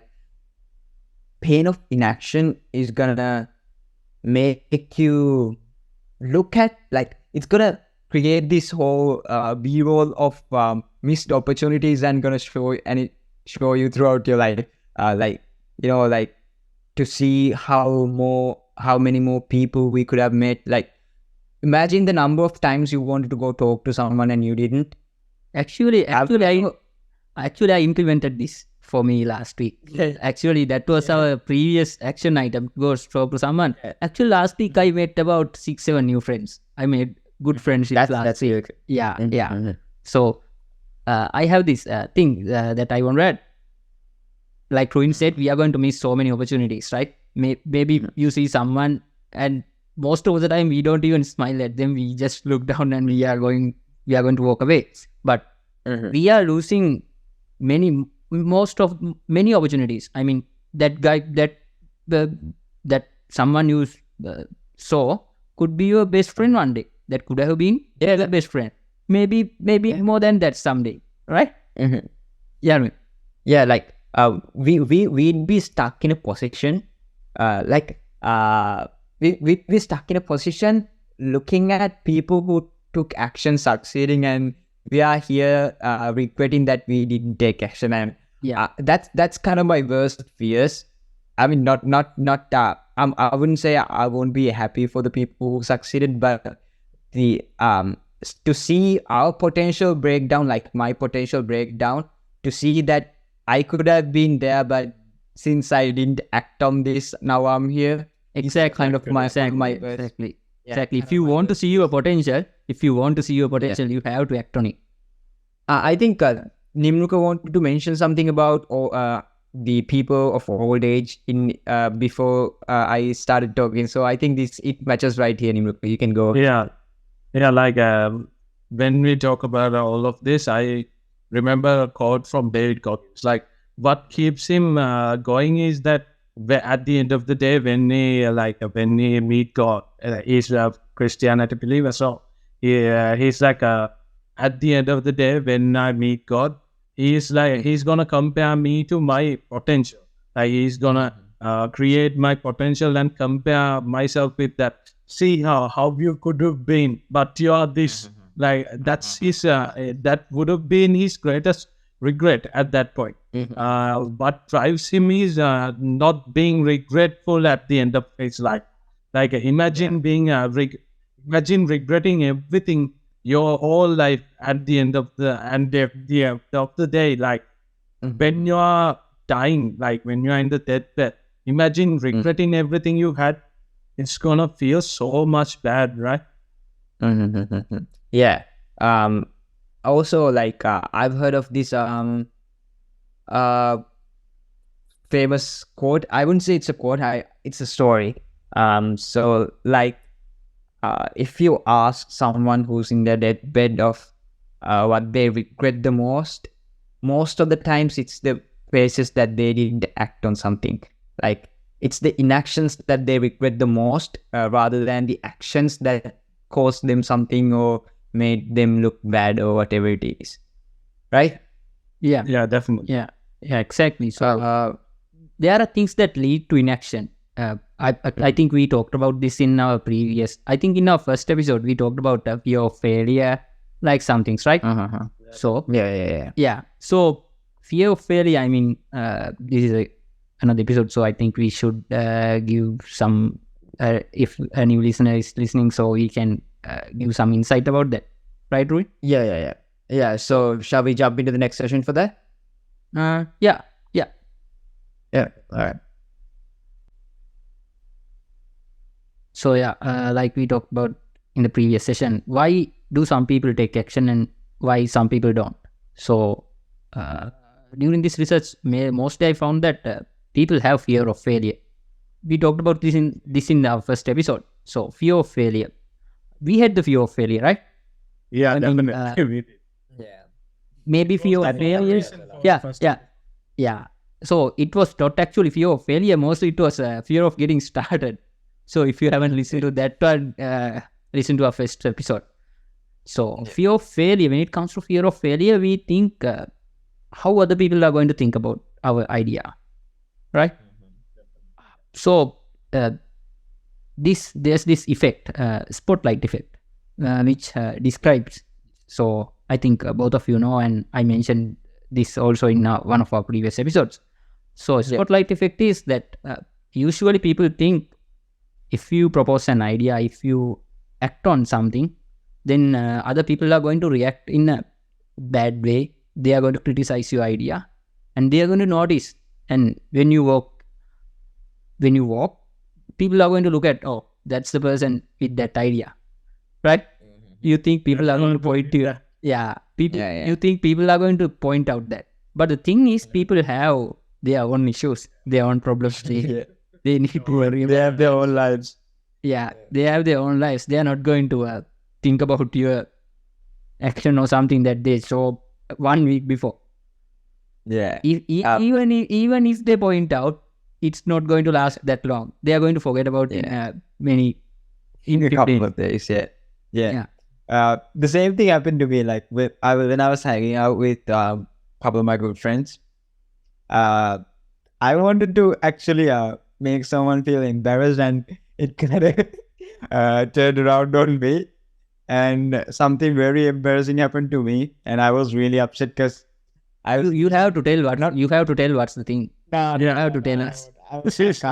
pain of inaction is gonna make you look at like it's gonna create this whole b-roll of missed opportunities and gonna show you throughout your life. Like to see how many more people we could have met. Like imagine the number of times you wanted to go talk to someone and you didn't. Actually, I implemented this for me last week. Actually, that was our previous action item. Go talk to someone. Actually, last week I met about 6-7 new friends. I made good friendships last week. Yeah. So I have this thing that I want to add. Like Ruin said, we are going to miss so many opportunities, right? Maybe you see someone and most of the time we don't even smile at them. We just look down and we are going to walk away. But we are losing many opportunities. I mean, that guy that someone you saw could be your best friend one day. That could have been the best friend. Maybe more than that someday, right? Yeah, like we'd be stuck in a position we'd be stuck in a position looking at people who took action succeeding, and we are here regretting that we didn't take action. And that's kind of my worst fears. I mean, not I wouldn't say I won't be happy for the people who succeeded, but the to see our potential breakdown, like my potential breakdown, to see that I could have been there, but since I didn't act on this, now I'm here. Exactly. Kind of my exactly. If you want to see your potential, you have to act on it. I think Nimruka wanted to mention something about the people of old age in before I started talking. So I think it matches right here, Nimruka. You can go. Yeah. Like when we talk about all of this, I remember a quote from David Goggins. Like what keeps him going is that at the end of the day, when he meet God, he's a Christianity believer. So he's like at the end of the day, when I meet God, he's gonna compare me to my potential. Like he's gonna create my potential and compare myself with that. See how you could have been, but you are this. Like that's his. That would have been his greatest regret at that point. What drives him is not being regretful at the end of his life. Like imagine being imagine regretting everything your whole life at the end of the day. Like when you are dying, like when you are in the deathbed, imagine regretting everything you had. It's gonna feel so much bad, right? Yeah. Also, like I've heard of this famous quote. I wouldn't say it's a quote. It's a story. So like if you ask someone who's in their deathbed of what they regret the most of the times it's the places that they didn't act on something. Like it's the inactions that they regret the most rather than the actions that caused them something or made them look bad or whatever it is, right? Yeah, definitely. Yeah, exactly. So there are things that lead to inaction. I think we talked about this in our previous. I think in our first episode we talked about fear of failure, like some things, right? So yeah. Yeah. So fear of failure, I mean, this is another episode, so I think we should give some, if a new listener is listening, so we can give some insight about that. Right, Rui? Yeah. So shall we jump into the next session for that? Yeah. Yeah. All right. So like we talked about in the previous session, why do some people take action and why some people don't? So during this research, mostly I found that people have fear of failure. We talked about this in our first episode. So fear of failure. We had the fear of failure, right? Yeah, I mean, definitely. Yeah. Maybe fear of failure. Yeah. So it was not actually fear of failure. Mostly it was fear of getting started. So if you haven't listened to that one, listen to our first episode. So fear of failure, when it comes to fear of failure, we think how other people are going to think about our idea, right? So there's this effect, spotlight effect, which describes. So I think both of you know, and I mentioned this also in one of our previous episodes. So spotlight effect is that usually people think if you propose an idea, if you act on something, then other people are going to react in a bad way. They are going to criticize your idea, and they are going to notice. And when you walk, people are going to look at, oh, that's the person with that idea, right? You think people are going to point to you. You think people are going to point out that. But the thing is, people have their own issues, their own problems. They need to worry. They have their own lives. Yeah, they have their own lives. They are not going to think about your action or something that they saw 1 week before. Yeah. Even if they point out, it's not going to last that long. They are going to forget about many In a couple of days. Yeah. The same thing happened to me. Like when I was hanging out with a couple of my good friends. I wanted to actually make someone feel embarrassed, and it kind of turned around on me, and something very embarrassing happened to me, and I was really upset because you have to tell what's the thing. You have to tell us. This is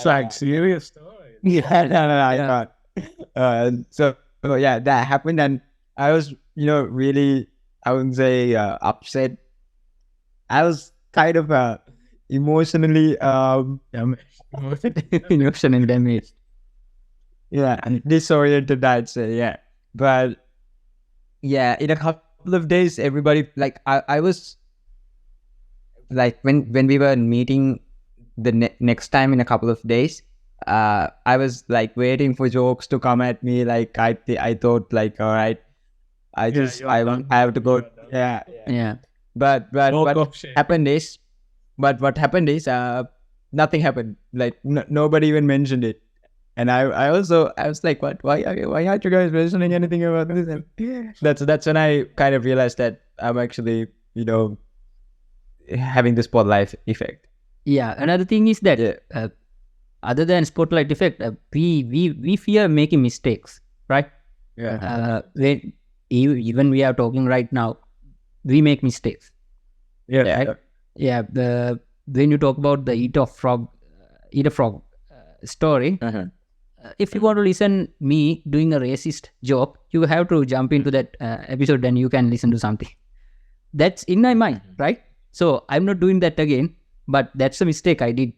like serious story. I can't. So yeah, that happened, and I was really, I wouldn't say upset. I was kind of emotionally Emotional damage. disoriented, I'd say. But in a couple of days, everybody, like I was like when we were meeting the next time in a couple of days, I was like waiting for jokes to come at me. Like I thought, like, all right, I have to go. But what happened is nothing happened. Like nobody even mentioned it. And I was like, what? Why aren't you guys mentioning anything about this? And that's when I kind of realized that I'm actually having the spotlight effect. Yeah. Another thing is that other than spotlight effect, we fear making mistakes, right? When even we are talking right now, we make mistakes. When you talk about the eat a frog story, if you want to listen me doing a racist joke, you have to jump into that episode and you can listen to something. That's in my mind, right? So I'm not doing that again, but that's a mistake I did.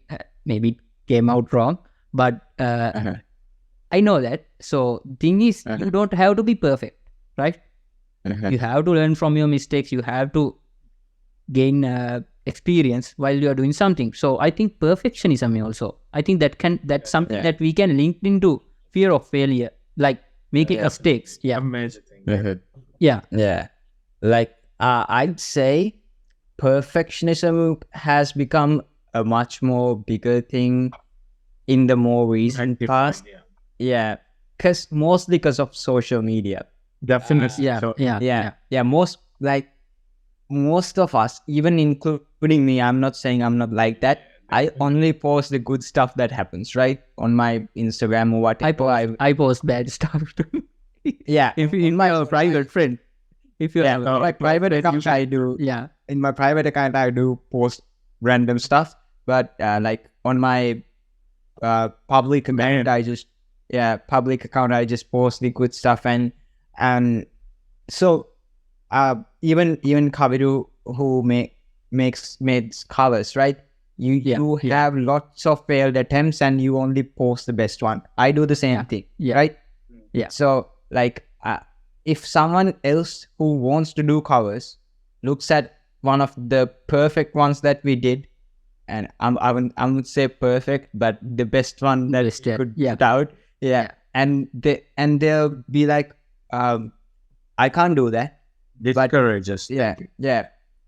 Maybe it came out wrong, but I know that. So thing is, you don't have to be perfect, right? You have to learn from your mistakes. You have to gain experience while you are doing something. So I think perfectionism also, I think that's something that we can link into fear of failure, like making mistakes. Amazing. Like I'd say perfectionism has become a much more bigger thing in the more recent past. Mostly because of social media. Definitely. Most of us, even including me, I'm not saying I'm not like that. I only post the good stuff that happens, right? On my Instagram or whatever. I post bad stuff too. Yeah. If in my private friend. If you have my private account I do. yeah, In my private account I do post random stuff, but like on my public account I just post the good stuff, and so even Kaviru, who makes covers, right? You have lots of failed attempts and you only post the best one. I do the same thing, right? Yeah. So like if someone else who wants to do covers looks at one of the perfect ones that we did, and I would say perfect, but the best one that we could put out, and they'll be like, I can't do that. Discourages.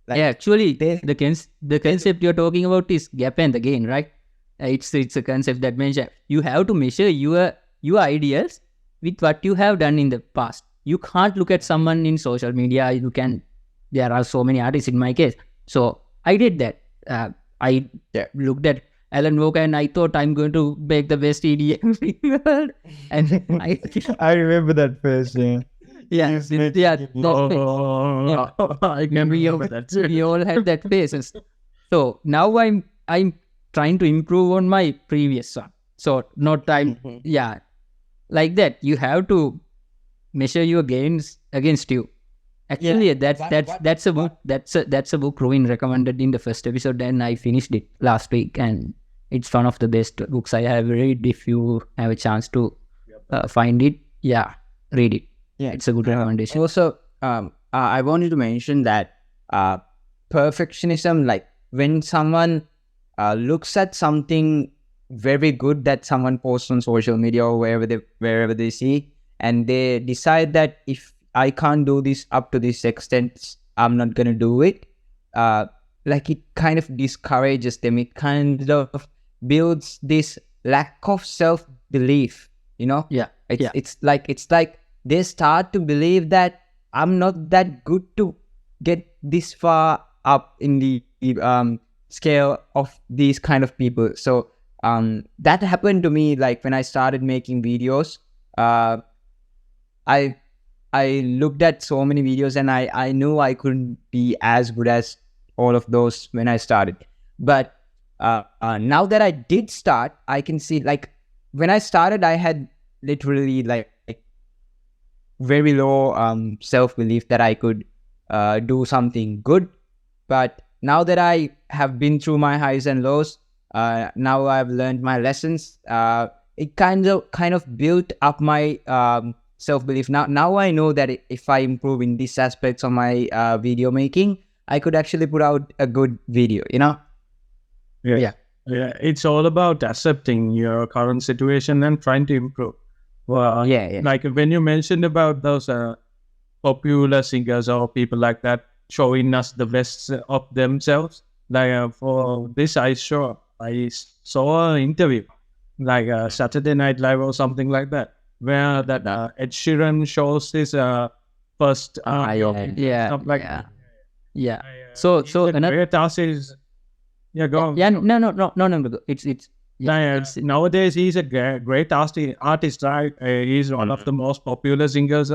Like, actually, the concept you're talking about is gap and the gain, right? It's a concept that measures. You have to measure your ideas with what you have done in the past. You can't look at someone in social media. There are so many artists in my case. So I did that. I looked at Alan Walker and I thought I'm going to make the best EDM in the world. And I remember that phase. I can remember that. We all had that phase. So now I'm trying to improve on my previous one. So like that. You have to measure your gains against you. Actually, that's a book. That's a book Ruin recommended in the first episode, and I finished it last week, and it's one of the best books I have read. If you have a chance to find it, read it. Yeah, it's a good recommendation. Also, I wanted to mention that perfectionism, like when someone looks at something very good that someone posts on social media or wherever they see, and they decide that if I can't do this up to this extent, I'm not gonna do it. Like it kind of discourages them. It kind of builds this lack of self-belief. It's like they start to believe that I'm not that good to get this far up in the scale of these kind of people. So that happened to me. Like when I started making videos, I looked at so many videos and I knew I couldn't be as good as all of those when I started. But now that I did start, I can see, like when I started, I had literally like very low self-belief that I could do something good. But now that I have been through my highs and lows, now I've learned my lessons. It kind of built up my self-belief. Now I know that if I improve in these aspects of my video making, I could actually put out a good video, Yeah, it's all about accepting your current situation and trying to improve. Well, like when you mentioned about those popular singers or people like that showing us the best of themselves, like for this I saw an interview, like Saturday Night Live or something like that, where that Ed Sheeran shows his first stuff like that. So another great artist is go on. No. It's nowadays he's a great artist, right? He's one of the most popular singers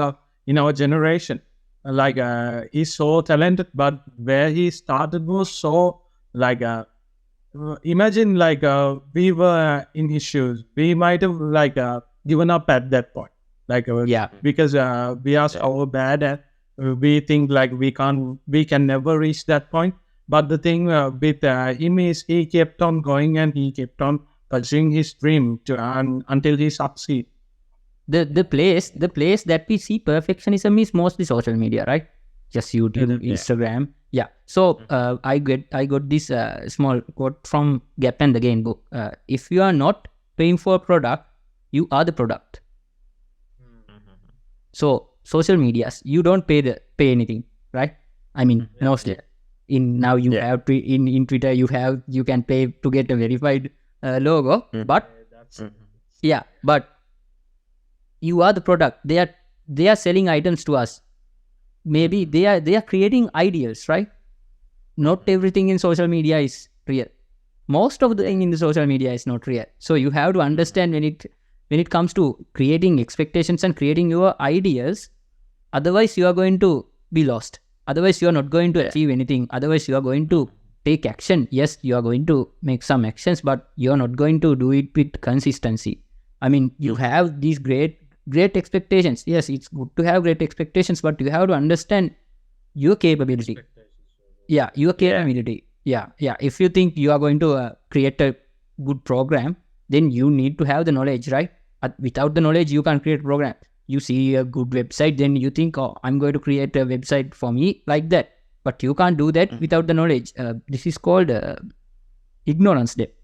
in our generation. Like he's so talented, but where he started was so like imagine like we were in his shoes, we might have like given up at that point, like because we are so bad at we think like we can never reach that point. But the thing with him is he kept on going and he kept on pursuing his dream until he succeed. The place that we see perfectionism is mostly social media, right? Just YouTube, Instagram. Yeah. So I got this small quote from Gap and the Gain book. If you are not paying for a product, you are the product. So social medias, you don't pay anything, right? I mean, mostly. Now you have to in Twitter you can pay to get a verified logo, but but you are the product. They are selling items to us. Maybe they are creating ideals, right? Not everything in social media is real. Most of the thing in the social media is not real. So you have to understand when it comes to creating expectations and creating your ideas. Otherwise, you are going to be lost. Otherwise, you are not going to achieve anything. Otherwise, you are going to take action. Yes, you are going to make some actions, but you are not going to do it with consistency. I mean, you have these great expectations. Yes, it's good to have great expectations, but you have to understand your capability. Yeah, your capability. Yeah. If you think you are going to create a good program, then you need to have the knowledge, right? Without the knowledge, you can't create a program. You see a good website, then you think, oh, I'm going to create a website for me like that. But you can't do that without the knowledge. This is called ignorance depth.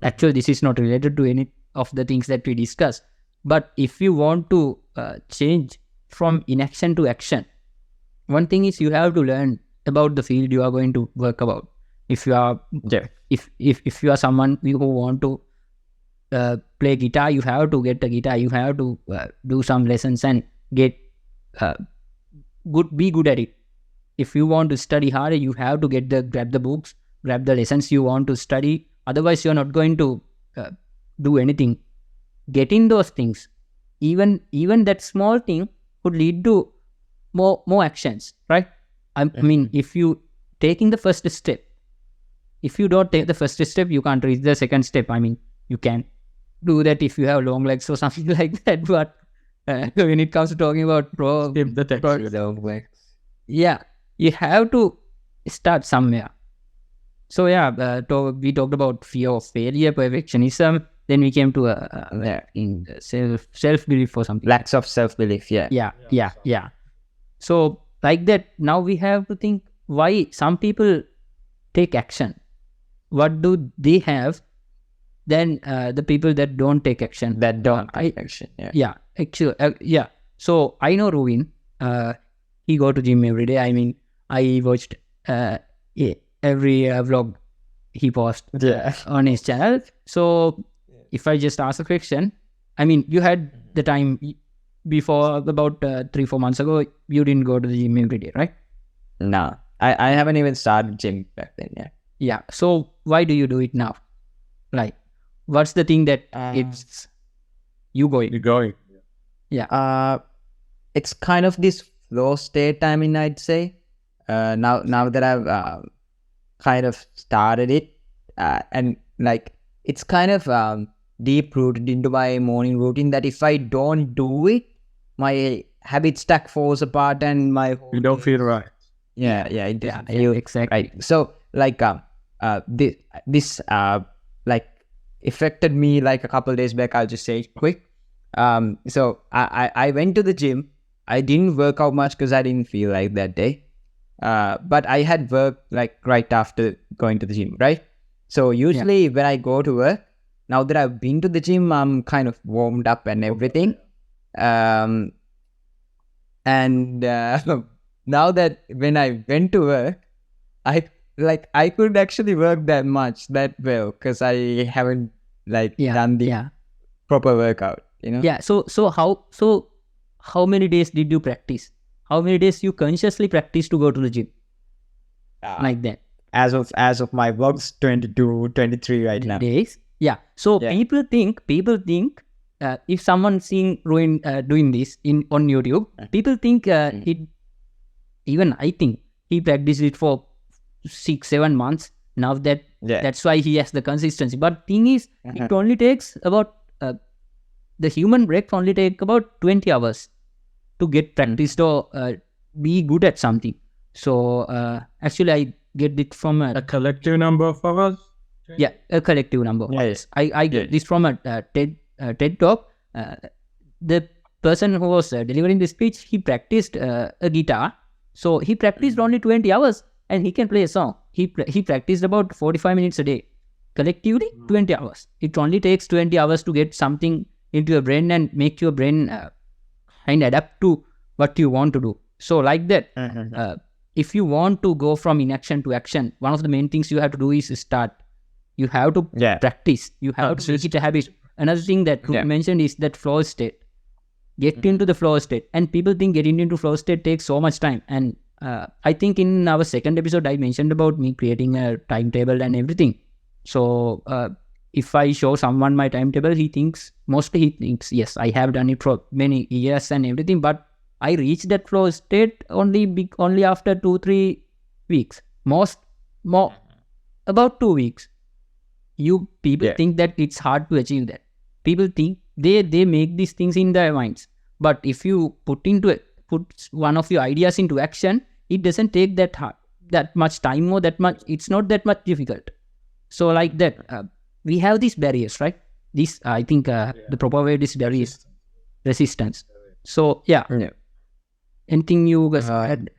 Actually, this is not related to any of the things that we discussed. But if you want to change from inaction to action, one thing is you have to learn about the field you are going to work about. If you are if you are someone who want to play guitar, you have to get a guitar. You have to do some lessons and get be good at it. If you want to study harder, you have to grab the books, grab the lessons you want to study. Otherwise, you are not going to do anything. Getting those things, even that small thing, could lead to more actions, right? I mean, if you taking the first step, if you don't take the first step, you can't reach the second step. I mean, you can do that if you have long legs or something like that. But when it comes to talking about yeah, you have to start somewhere. So yeah, we talked about fear of failure, perfectionism. Then we came to in self belief or something. Lacks of self belief. Yeah. So like that, now we have to think why some people take action. What do they have than the people that don't take action? That don't take action. Yeah. Actually, So I know Ruvin. He go to gym every day. I mean, I watched every vlog he posts on his channel. So if I just ask a question, I mean, you had the time before about 3-4 months ago, you didn't go to the gym every day, right? No, I haven't even started gym back then. Yeah. So why do you do it now? Like, what's the thing that it's you going? You're going. Yeah. It's kind of this flow state. I mean, I'd say now that I've kind of started it, and like it's kind of deep rooted into my morning routine that if I don't do it, my habit stack falls apart and my whole You don't feel right. it doesn't feel exactly right. So like this like affected me like a couple of days back. I'll just say it quick. So I went to the gym. I didn't work out much because I didn't feel like that day. But I had work like right after going to the gym, right? So usually when I go to work, now that I've been to the gym, I'm kind of warmed up and everything. And now that when I went to work, I couldn't actually work that well because I haven't done the proper workout, you know? Yeah. So how many days did you practice? How many days you consciously practice to go to the gym? Like that. As of my vlogs, 22, 23 right now. Days. Yeah. So people think if someone seeing Ruin doing this on YouTube, people think even I think he practiced it for 6-7 months. Now that's why he has the consistency. But thing is, it only takes about the human break only take about 20 hours to get practiced or be good at something. So actually, I get it from a collective number of hours. Yeah, a collective number. Yes. I get this from a TED talk. The person who was delivering the speech, he practiced a guitar. So he practiced only 20 hours and he can play a song. He practiced about 45 minutes a day. Collectively, 20 hours. It only takes 20 hours to get something into your brain and make your brain and adapt to what you want to do. So like that, if you want to go from inaction to action, one of the main things you have to do is start. You have to practice. You have to make it a habit. Another thing that you mentioned is that flow state. Get into the flow state. And people think getting into flow state takes so much time. And I think in our second episode, I mentioned about me creating a timetable and everything. So if I show someone my timetable, mostly he thinks, yes, I have done it for many years and everything, but I reached that flow state only after 2-3 weeks, more about 2 weeks. People think that it's hard to achieve that. People think they make these things in their minds, but if you put one of your ideas into action, it doesn't take that much time or that much. It's not that much difficult. So like that, we have these barriers, right? This I think the proper word is barriers, resistance. So anything you guys add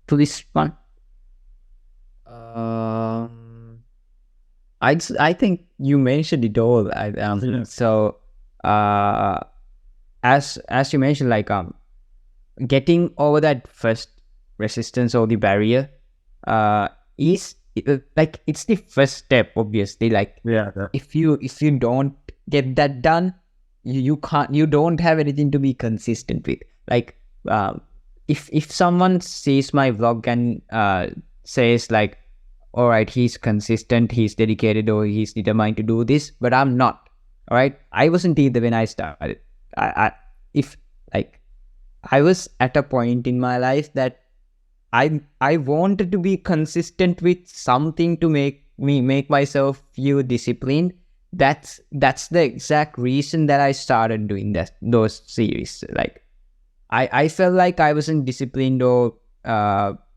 to this one? I think you mentioned it all. So as you mentioned, like getting over that first resistance or the barrier is like it's the first step, obviously. Like if you don't get that done, you don't have anything to be consistent with. Like if someone sees my vlog and says like, all right, he's consistent, he's dedicated, or he's determined to do this, but I'm not. All right, I wasn't either when I started. I was at a point in my life that I wanted to be consistent with something to make myself feel disciplined. That's the exact reason that I started doing those series. Like I felt like I wasn't disciplined or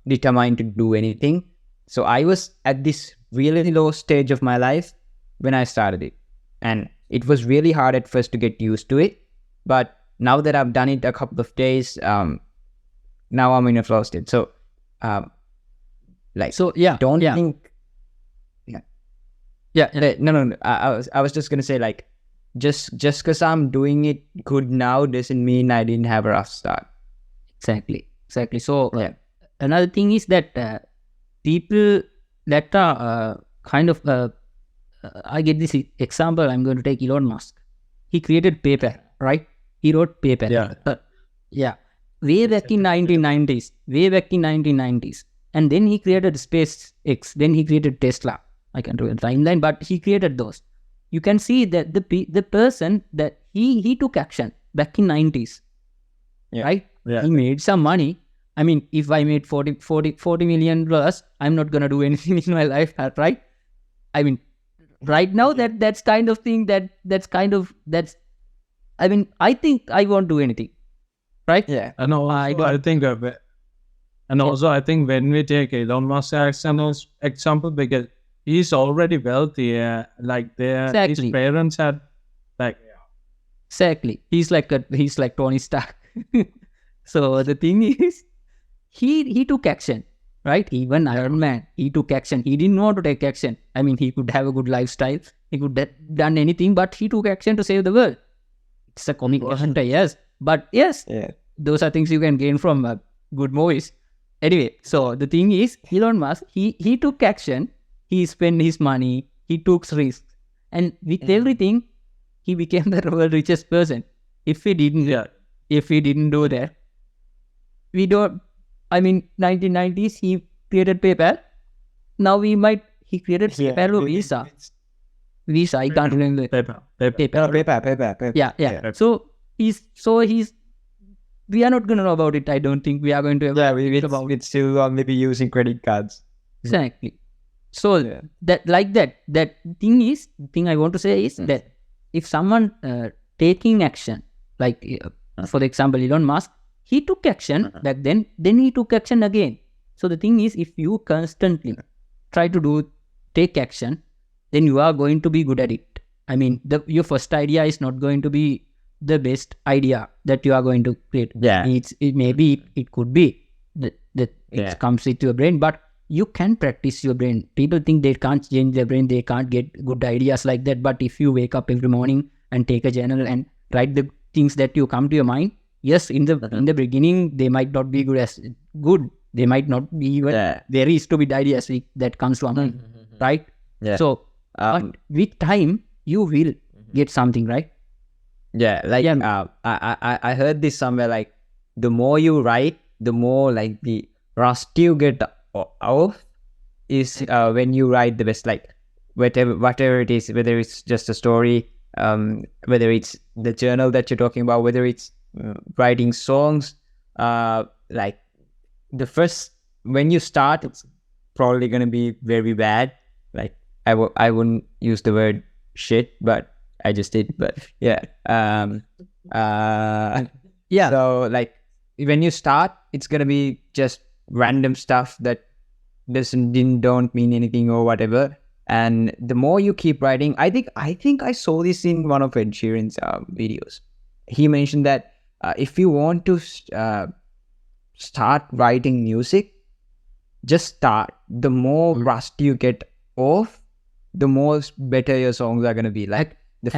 determined to do anything. So I was at this really low stage of my life when I started it. And it was really hard at first to get used to it. But now that I've done it a couple of days, now I'm in a flow state. So, don't think... No. I was just going to say, like, just because I'm doing it good now doesn't mean I didn't have a rough start. Exactly. So, another thing is that... people that are kind of, I get this example, I'm going to take Elon Musk. He created PayPal, right? He wrote PayPal. Way back in 1990s. And then he created SpaceX. Then he created Tesla. I can't remember the timeline, but he created those. You can see that the person that he took action back in 90s, right? Yeah. He made some money. I mean, if I made $40 million, I'm not going to do anything in my life, right? I mean, right now, that's kind of thing I mean, I think I won't do anything, right? Yeah. And also, I think when we take Elon Musk as an example, because he's already wealthy, his parents had, like... Exactly. He's like Tony Stark. So the thing is, he took action, right? Even Iron Man, he took action. He didn't want to take action. I mean, he could have a good lifestyle. He could have done anything, but he took action to save the world. It's a comic, yes. But yes, those are things you can gain from good movies. Anyway, so the thing is, Elon Musk, he took action. He spent his money. He took risks. And with everything, he became the world richest person. If he didn't do that, we don't... I mean, 1990s, he created PayPal. Now he created PayPal or Visa. Visa, I can't remember. PayPal. Yeah. So we are not going to know about it. I don't think we are going to ever read about it. It's still only be using credit cards. Exactly. So that thing I want to say is that if someone taking action, like for example, Elon Musk, he took action back then he took action again. So the thing is, if you constantly try to take action, then you are going to be good at it. I mean, your first idea is not going to be the best idea that you are going to create. Yeah. It could be that it comes into your brain, but you can practice your brain. People think they can't change their brain, they can't get good ideas like that. But if you wake up every morning and take a journal and write the things that you come to your mind, yes, in the beginning, they might not be good. They might not be even there is to be ideas that comes to our mind, right? Yeah. So, but with time, you will get something, right? Yeah, like I heard this somewhere, like the more you write, the more like the rust you get off is when you write the best, like whatever it is, whether it's just a story, whether it's the journal that you're talking about, whether it's writing songs like the first, when you start, it's probably gonna be very bad. Like I wouldn't use the word shit, but I just did. But yeah, Yeah. So like when you start, it's gonna be just random stuff that don't mean anything or whatever. And the more you keep writing, I think I saw this in one of Ed Sheeran's videos. He mentioned that if you want to start writing music, just start. The more rust you get off, the more better your songs are gonna be. Like the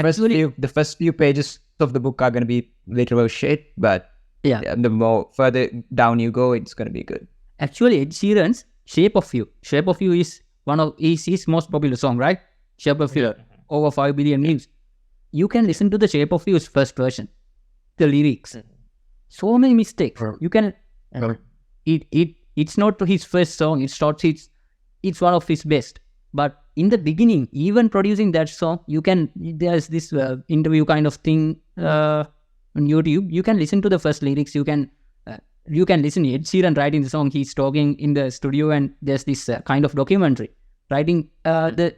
first few pages of the book are gonna be literal shit, but the more further down you go, it's gonna be good. Actually, Ed Sheeran's Shape of You. Shape of You is one of his most popular song, right? Shape of You, over 5 billion views. You can listen to the Shape of You's first version, the lyrics. So many mistakes. You can. It's not his first song. It's one of his best. But in the beginning, even producing that song, there's this interview kind of thing on YouTube. You can listen to the first lyrics. You can listen to Ed Sheeran writing the song. He's talking in the studio, and there's this kind of documentary writing the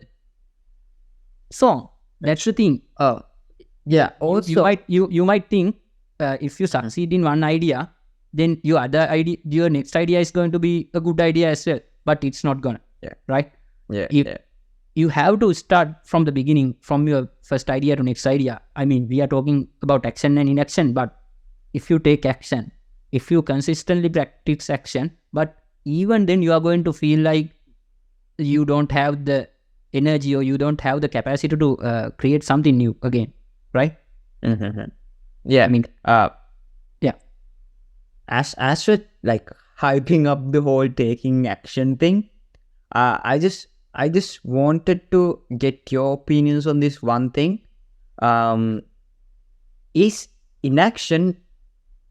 song. That's the thing. Yeah. Also, you might think if you succeed in one idea, then your next idea is going to be a good idea as well. But it's not gonna. Yeah. Right. Yeah. You have to start from the beginning, from your first idea to next idea. I mean, we are talking about action and inaction, but if you take action, if you consistently practice action, but even then you are going to feel like you don't have the energy or you don't have the capacity to create something new again, right? Yeah. I mean, yeah. As with like hyping up the whole taking action thing, I just wanted to get your opinions on this one thing. Is inaction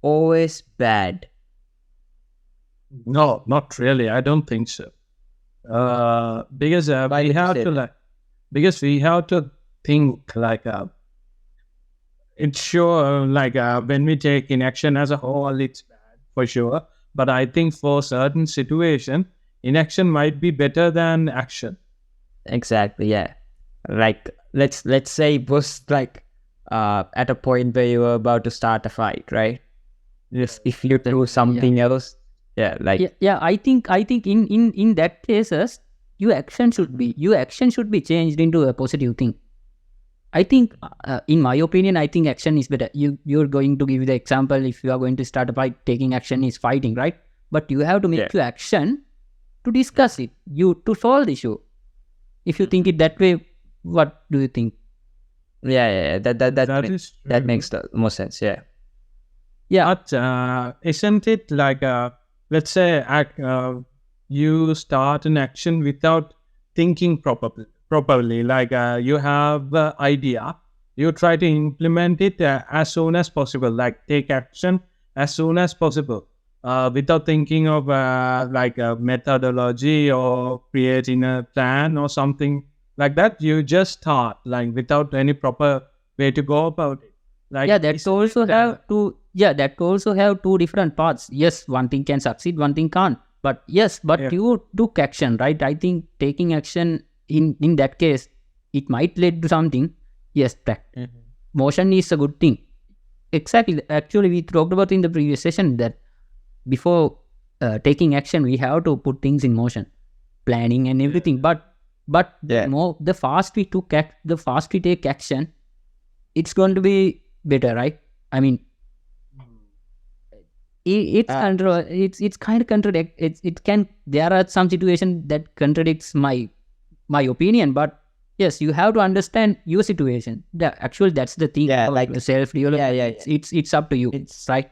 always bad? No, not really. I don't think so. Because we have to we have to think like it's sure like when we take inaction as a whole, it's bad for sure. But I think for certain situation, inaction might be better than action. Exactly. Yeah. Like let's say it was like at a point where you were about to start a fight, right? If you do something else, I think in that cases your action should be changed into a positive thing. I think in my opinion, I think action is better. You're going to give the example, if you are going to start a fight, taking action is fighting, right? But you have to make your action to discuss it, to solve the issue. If you think it that way, what do you think? That makes the most sense. But isn't it like let's say you start an action without thinking properly, like you have an idea, you try to implement it as soon as possible, like take action as soon as possible, without thinking of like a methodology or creating a plan or something like that. You just start like without any proper way to go about it. Like that also have two different parts. Yes, one thing can succeed, one thing can't. But you took action, right? I think taking action in that case, it might lead to something. Yes, motion is a good thing. Exactly. Actually, we talked about in the previous session that before taking action, we have to put things in motion, planning and everything. But the fast we take action, it's going to be better, right? I mean, it's kind of contradict. There are some situations that contradicts my opinion, but yes, you have to understand your situation. Actually, that's the thing. Like the self-development. It's up to you. It's right.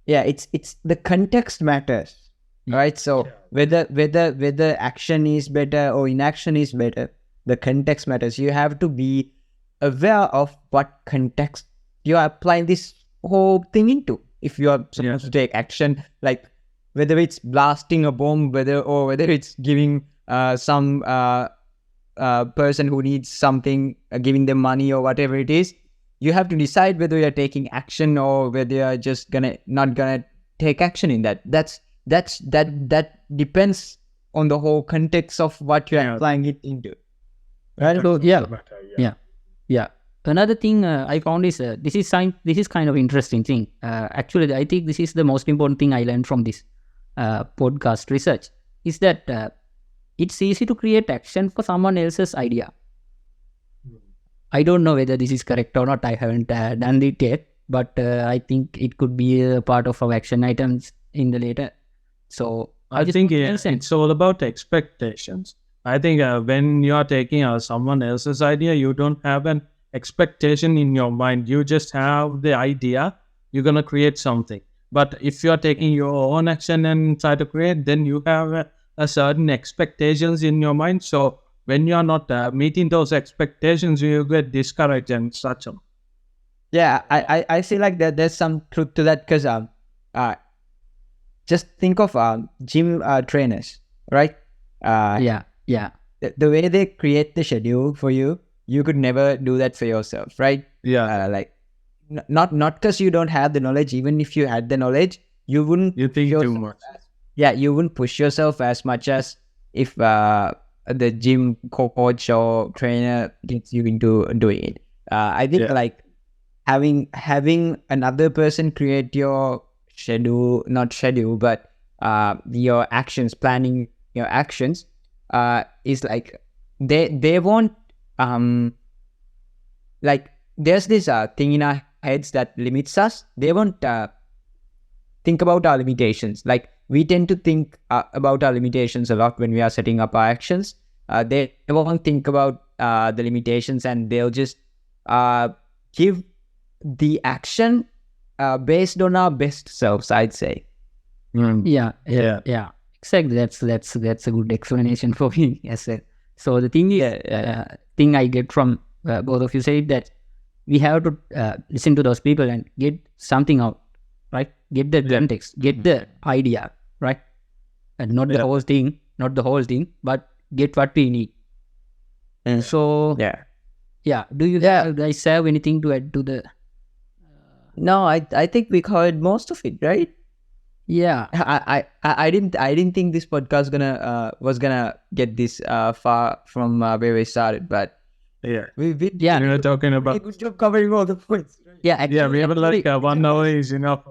Yeah, it's the context matters, right? So whether action is better or inaction is better, the context matters. You have to be aware of what context you are applying this whole thing into. If you are supposed to take action, like whether it's blasting a bomb, whether it's giving some person who needs something, giving them money or whatever it is, you have to decide whether you're taking action or whether you're just not gonna take action in that. That depends on the whole context of what you're applying it into. Right? So yeah. Another thing I found is this is kind of interesting thing. Actually, I think this is the most important thing I learned from this podcast research is that it's easy to create action for someone else's idea. I don't know whether this is correct or not. I haven't done it yet, but I think it could be a part of our action items in the later. So I think it's all about expectations. I think when you are taking someone else's idea, you don't have an expectation in your mind. You just have the idea. You're going to create something. But if you're taking your own action and try to create, then you have a certain expectations in your mind. So when you're not meeting those expectations, you get discouraged and such on. Yeah, I feel like there's some truth to that because just think of gym trainers, right? Yeah. The way they create the schedule for you, you could never do that for yourself, right? Yeah. Like not because you don't have the knowledge. Even if you had the knowledge, you wouldn't. You think too much. You wouldn't push yourself as much as if the gym coach or trainer gets you into doing it. I think like having another person create your schedule, not schedule, but your actions, planning your actions, is like they won't like there's this thing in our heads that limits us. They won't think about our limitations. Like we tend to think about our limitations a lot when we are setting up our actions. They won't think about the limitations, and they'll just give the action based on our best selves, I'd say. Yeah. Exactly. That's a good explanation for me as well. So the thing is, thing I get from both of you said that we have to listen to those people and get something out, right? Get the context, get the idea, right? And not the whole thing, but get what we need. So do you guys have anything to add to the? No, I think we covered most of it, right? Yeah, I didn't think this podcast was gonna get this far from where we started, but we were talking about good job covering all the points. Right? Yeah, actually, we have like 1 hour is enough.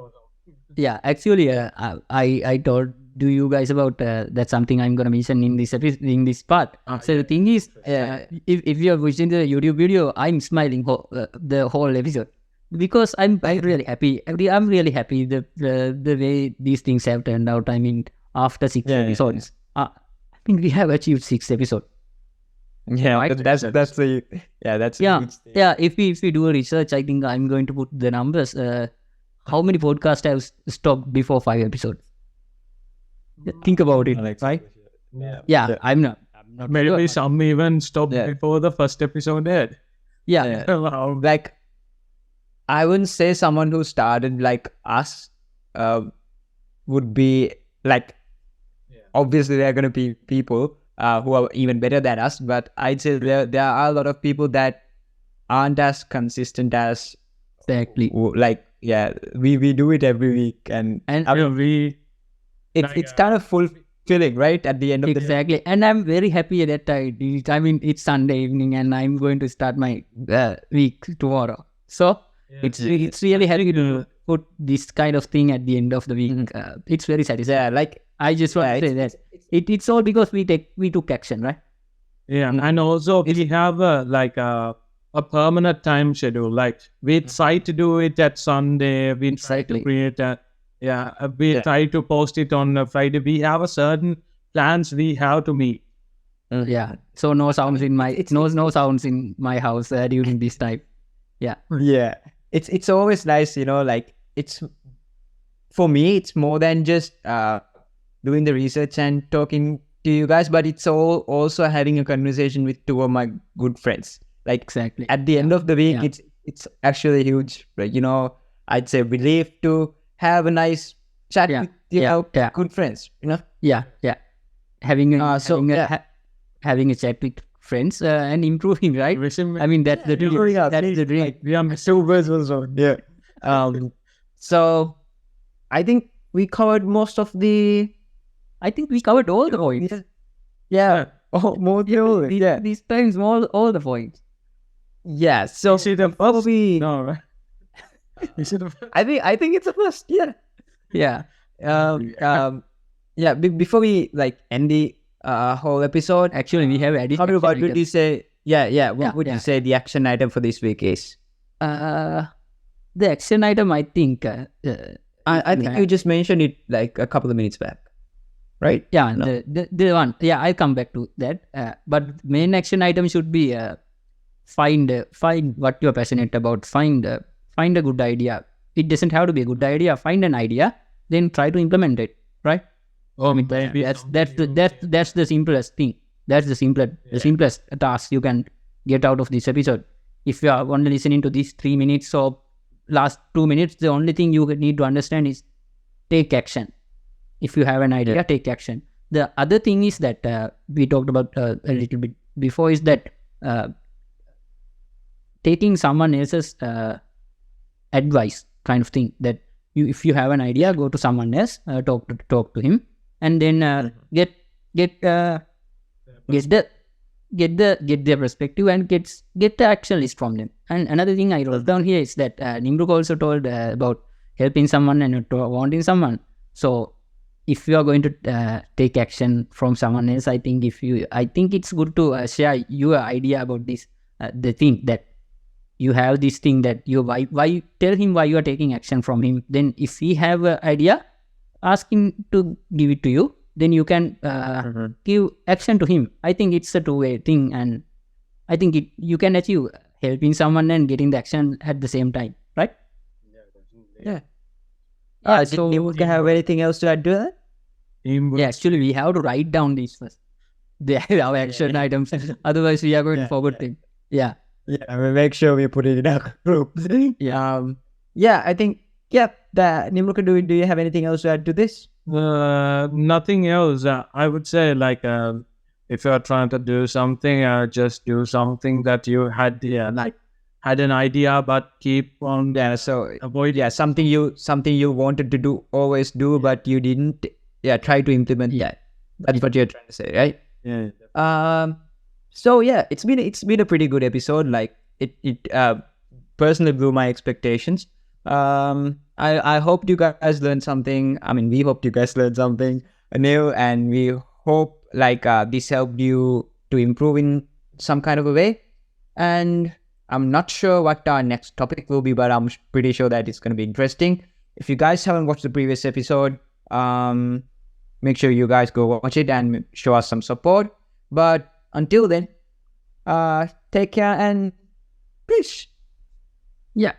Yeah, actually, I told you guys about that's something I'm gonna mention in this part. So the thing is, if you are watching the YouTube video, I'm smiling the whole episode. Because I'm really happy. I'm really happy the way these things have turned out. I mean, after 6 episodes, I think we have achieved 6 episodes. Yeah, right? that's a huge thing. Yeah. If we do a research, I think I'm going to put the numbers. How many podcasts have stopped before 5 episodes? Think about it, right? Yeah. I'm not. Maybe sure. some even stopped before the first episode aired. Yeah. Like, I wouldn't say someone who started like us would be like, obviously there are going to be people who are even better than us, but I'd say there are a lot of people that aren't as consistent as And I'm very happy that I did it. I mean, it's Sunday evening and I'm going to start my week tomorrow, so it's really happy to put this kind of thing at the end of the week. It's very satisfying. Yeah, like I just want to say that it's all because we took action, right? Yeah, and also we have a permanent time schedule. Like we try to do it at Sunday. We try to create we try to post it on Friday. We have a certain plans we have to meet. Yeah. So no sounds in my no sounds in my house during this time. Yeah. Yeah. It's always nice, like it's for me, it's more than just doing the research and talking to you guys, but it's also having a conversation with 2 of my good friends. Like exactly at the end of the week, it's actually huge. Like, I'd say relief to have a nice chat with good friends. Yeah. Having a chat with friends and improving, right? I mean, that's the dream. That's the dream. We are super also. Yeah. So I think we covered most of the. I think we covered all the points. Yeah. Oh, more yeah. These times all the points. Yeah. So Is it the before first? we, No, right? Is it the first? I think it's a first. Yeah. Yeah. Yeah. Before we like end the whole episode, Actually, we have added. how about action would you items. say? Yeah. What Yeah, would yeah. you say the action item for this week is? The action item, I think. I think you just mentioned it like a couple of minutes back, right? Yeah, No. the one. Yeah, I'll come back to that. But main action item should be find what you're passionate about. Find a good idea. It doesn't have to be a good idea. Find an idea, then try to implement it. Right? Oh, maybe That's something that's the simplest thing. That's the simplest task you can get out of this episode. If you are only listening to these 3 minutes or last 2 minutes, the only thing you need to understand is take action. If you have an idea, take action. The other thing is that we talked about a little bit before is that taking someone else's advice kind of thing. That if you have an idea, go to someone else, talk to him, and then get their perspective and get the action list from them. And another thing I wrote down here is that Nimruk also told about helping someone and wanting someone. So if you are going to take action from someone else, I think it's good to share your idea about this. The thing that you have this thing that you why tell him why you are taking action from him. Then if he have an idea, ask him to give it to you. Then you can give action to him. I think it's a two-way thing, and I think you can achieve helping someone and getting the action at the same time, right? Yeah. So Did you have anything else to add to that? teamwork. yeah, actually we have to write down these first. They are our action items. Otherwise, we are going to forget them. Yeah. Yeah, we'll make sure we put it in our group. Yeah, I think, Nimruka, do you have anything else to add to this? Nothing else. I would say like if you're trying to do something, just do something that you had an idea, but keep on So avoid. something you wanted to do, always do, but you didn't. Yeah, try to implement that. That's what you're trying to say, right? Yeah. So yeah, it's been a pretty good episode. Like it personally blew my expectations. I hope you guys learned something. I mean, we hope you guys learned something new, and we hope like this helped you to improve in some kind of a way. And I'm not sure what our next topic will be, but I'm pretty sure that it's going to be interesting. If you guys haven't watched the previous episode, make sure you guys go watch it and show us some support. But until then, take care and peace. Yeah.